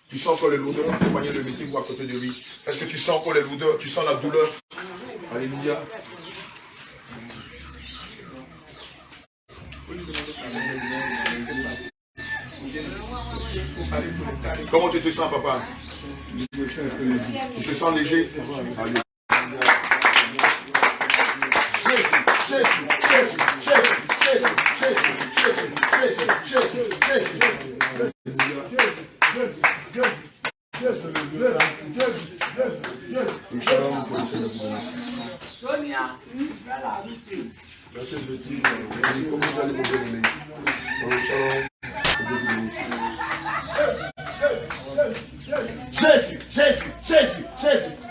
Tu sens encore les lourdeurs. Accompagnez le mettez-vous à côté de lui. Est-ce que tu sens encore les lourdeurs? Tu sens la douleur? Alléluia. Comment tu te sens, papa? Tu te sens léger? Allez.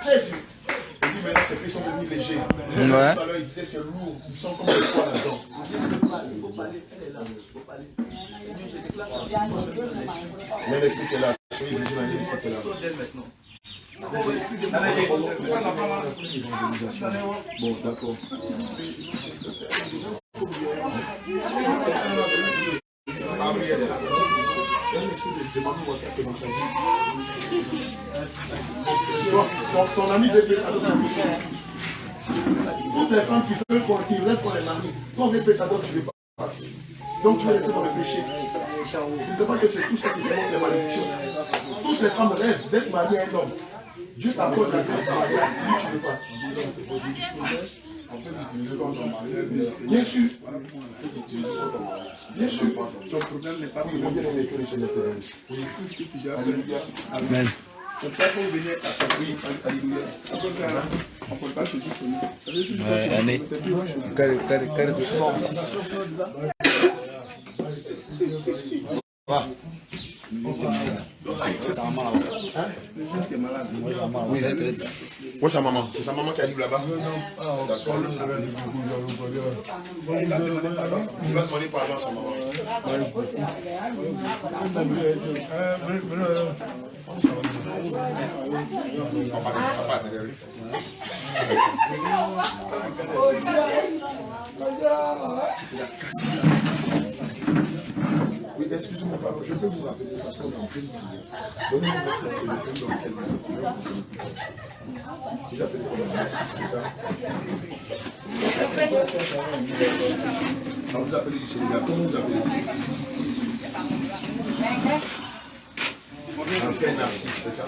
Jésus. Et lui maintenant ses pieds sont devenus légers. Tout à l'heure il disait c'est lourd, ils sont comme des poids là-dedans. Mais l'esprit est là. Soyez vigilants, l'esprit est là. Bon, d'accord. Ton ami veut peut-être. Toutes les femmes qui veulent qui restent pour les maris, quand on est pétador, tu ne veux pas. Donc tu es resté dans le péché. Je ne sais pas que c'est tout ça qui démontre les malédictions. Toutes les femmes rêvent d'être mariées à un homme. Dieu t'accorde la grâce de marier à lui, tu ne veux pas. Bien sûr. Bien sûr. Ton problème n'est pas pour tout ce que tu dois faire. Amen. C'est pas pour venir à partir. Alléluia. On ne peut pas ceci pour nous. Allez. Carré de sang. Va. C'est ta maman là. Oui, c'est sa maman. C'est sa maman qui arrive là-bas. D'accord. Il va demander pardon à sa maman. Oui, excusez-moi, je peux vous rappeler parce qu'on est en pleine vidéo. Donnez-moi votre téléphone dans lequel vous êtes. Vous appelez comme Narcisse, c'est ça? Vous appelez du Sénégal. Comment vous appelez? On fait Narcisse, c'est ça?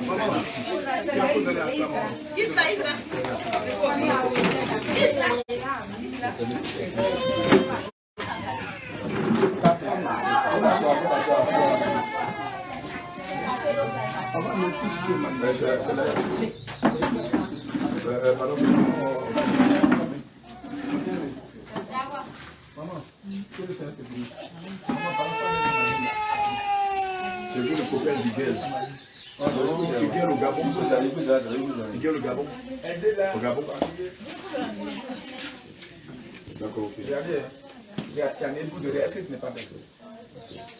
C'est vous le copain du Guel. Du Guel au Gabon, ça arrive. Du Guel au Gabon. Au Gabon. D'accord, ok. Regardez, tu as un bout de est-ce que tu n'es pas belle?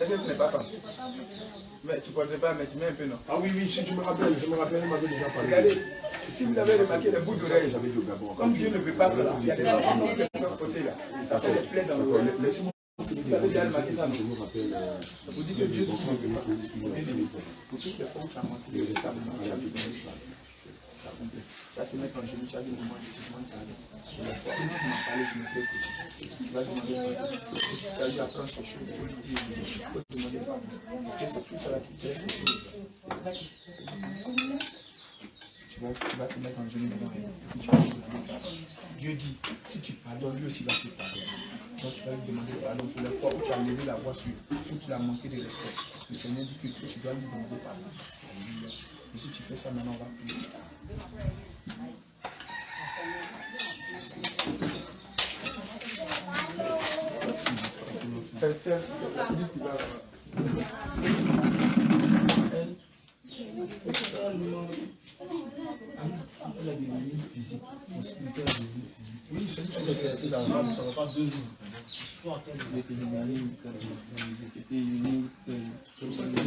Est-ce que tu n'es pas femme? Mais tu ne portes pas, mais tu mets un peu, non? Ah oui, oui, si je me rappelle, il m'avait déjà parlé. Regardez, si vous avez remarqué le bout d'oreille, comme Dieu ne veut pas cela, il y a des enfants qui peuvent côté là. Ça fait des plaies dans le corps. Laissez-moi. Vous avez déjà remarqué ça, non? Je me rappelle. Ça vous dit que Dieu ne veut pas. Pour toutes les femmes qui ont manqué de ça, tu vas te mettre en genou, tu vas dire, moi, je suis moins calme. La fois où tu m'as parlé, je me fais écouter. Tu vas demander pardon. Si tu as dû apprendre ces choses, il faut lui dire, il faut te demander pardon. Parce que c'est tout cela qui crée ces choses. Tu vas te mettre en genou devant elle. Tu vas lui demander pardon. Dieu dit, si tu pardonnes, lui aussi va te pardonner. Donc tu vas lui demander pardon pour la fois où tu as levé la voix sur lui, où tu l'as manqué de respect. Le Seigneur dit que tu dois lui demander pardon. Et si tu fais ça maintenant, on va prier. C'est la police qui va elle a des limites physiques. Oui, c'est une chose qui est ça ne va pas 2 jours. Soit en train de déterminer c'est pour ça que je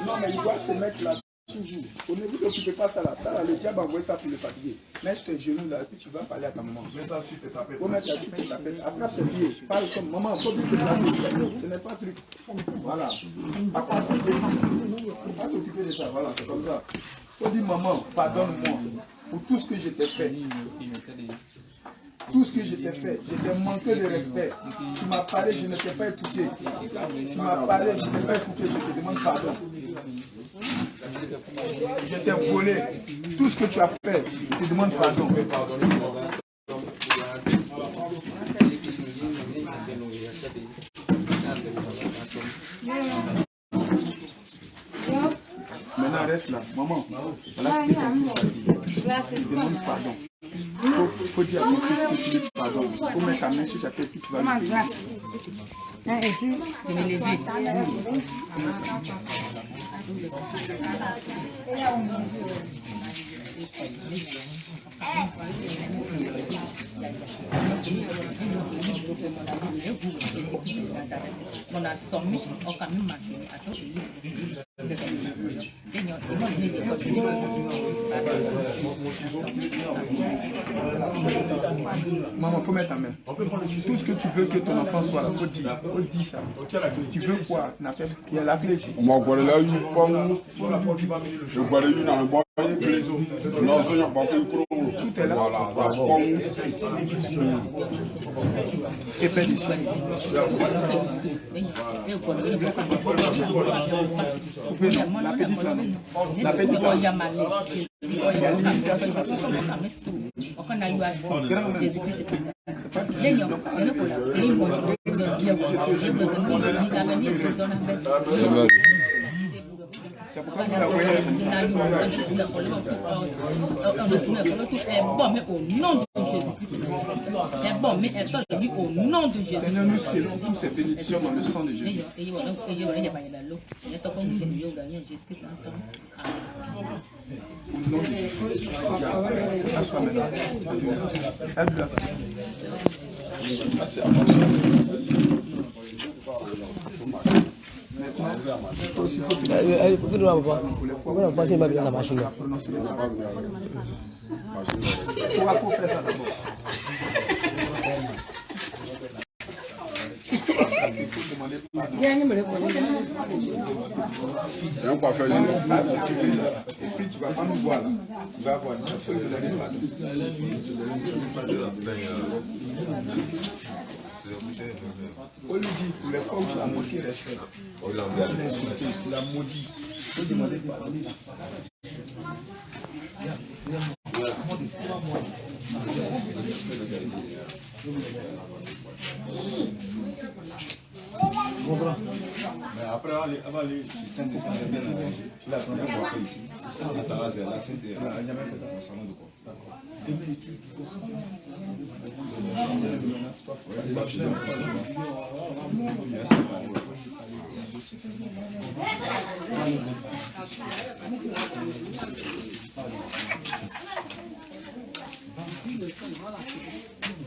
non, mais il doit se mettre là toujours. Au début, tu n'occupes pas ça là. Ça là, le diable a envoyé ça pour le fatiguer. Mets tes genoux là et puis tu vas parler à ta maman. Mets ça sur tes tapettes. Faut mettre ça sur tes tapettes. Attrape ses pieds. Parle comme maman. Faut dire que ce n'est pas truc. Voilà. À part ça, faut pas t'occuper de ça. Voilà, c'est comme ça. Faut dire maman, pardonne-moi pour tout ce que je t'ai fait. Tout ce que je t'ai fait, je t'ai manqué de respect. Tu m'as parlé, je ne t'ai pas écouté. Tu m'as parlé, je ne t'ai pas écouté, je te demande pardon. Je t'ai volé. Tout ce que tu as fait, je te demande pardon. Maintenant, reste là. Maman, voilà ce que ton fils a dit. Je te demande pardon. Il faut dire à ton fils que tu lui pardonnes. Il faut mettre ta main sur sa tête et tu vas lui dire. Maman, faut mettre ta main. Tout ce que tu veux que ton enfant soit, faut dire ça. Tu veux quoi? Il y a la clé ici. On m'a volé là, une pomme. Je volé une en bas. Tout est là. Voilà, la pomme. Et peine ici. La petite là. La petite là. Il y a l'initiation. C'est pourquoi vous la voyez. Bon, mais au nom de Jésus-Christ. Bon, mais au nom de Jésus. Seigneur, nous scellons toutes ces bénédictions dans le sang de Jésus. Au nom de Jésus. Assois maintenant. Aide-la. C'est un coiffeur. Et puis tu vas pas nous voir là. Tu vas voir. On lui dit, pour les fois où tu l'as manqué respect, tu l'as insulté, tu l'as maudit, il faut demander pardon. Mais après, aller Saint-Descendant, tu l'as quand même voir ici. C'est ça, la terrasse de la Sainte-Descendant. Il n'a jamais fait ça dans le salon de quoi. D'accord.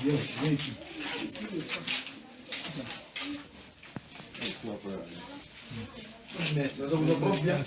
Viens ici. Mais ça vous apprend bien.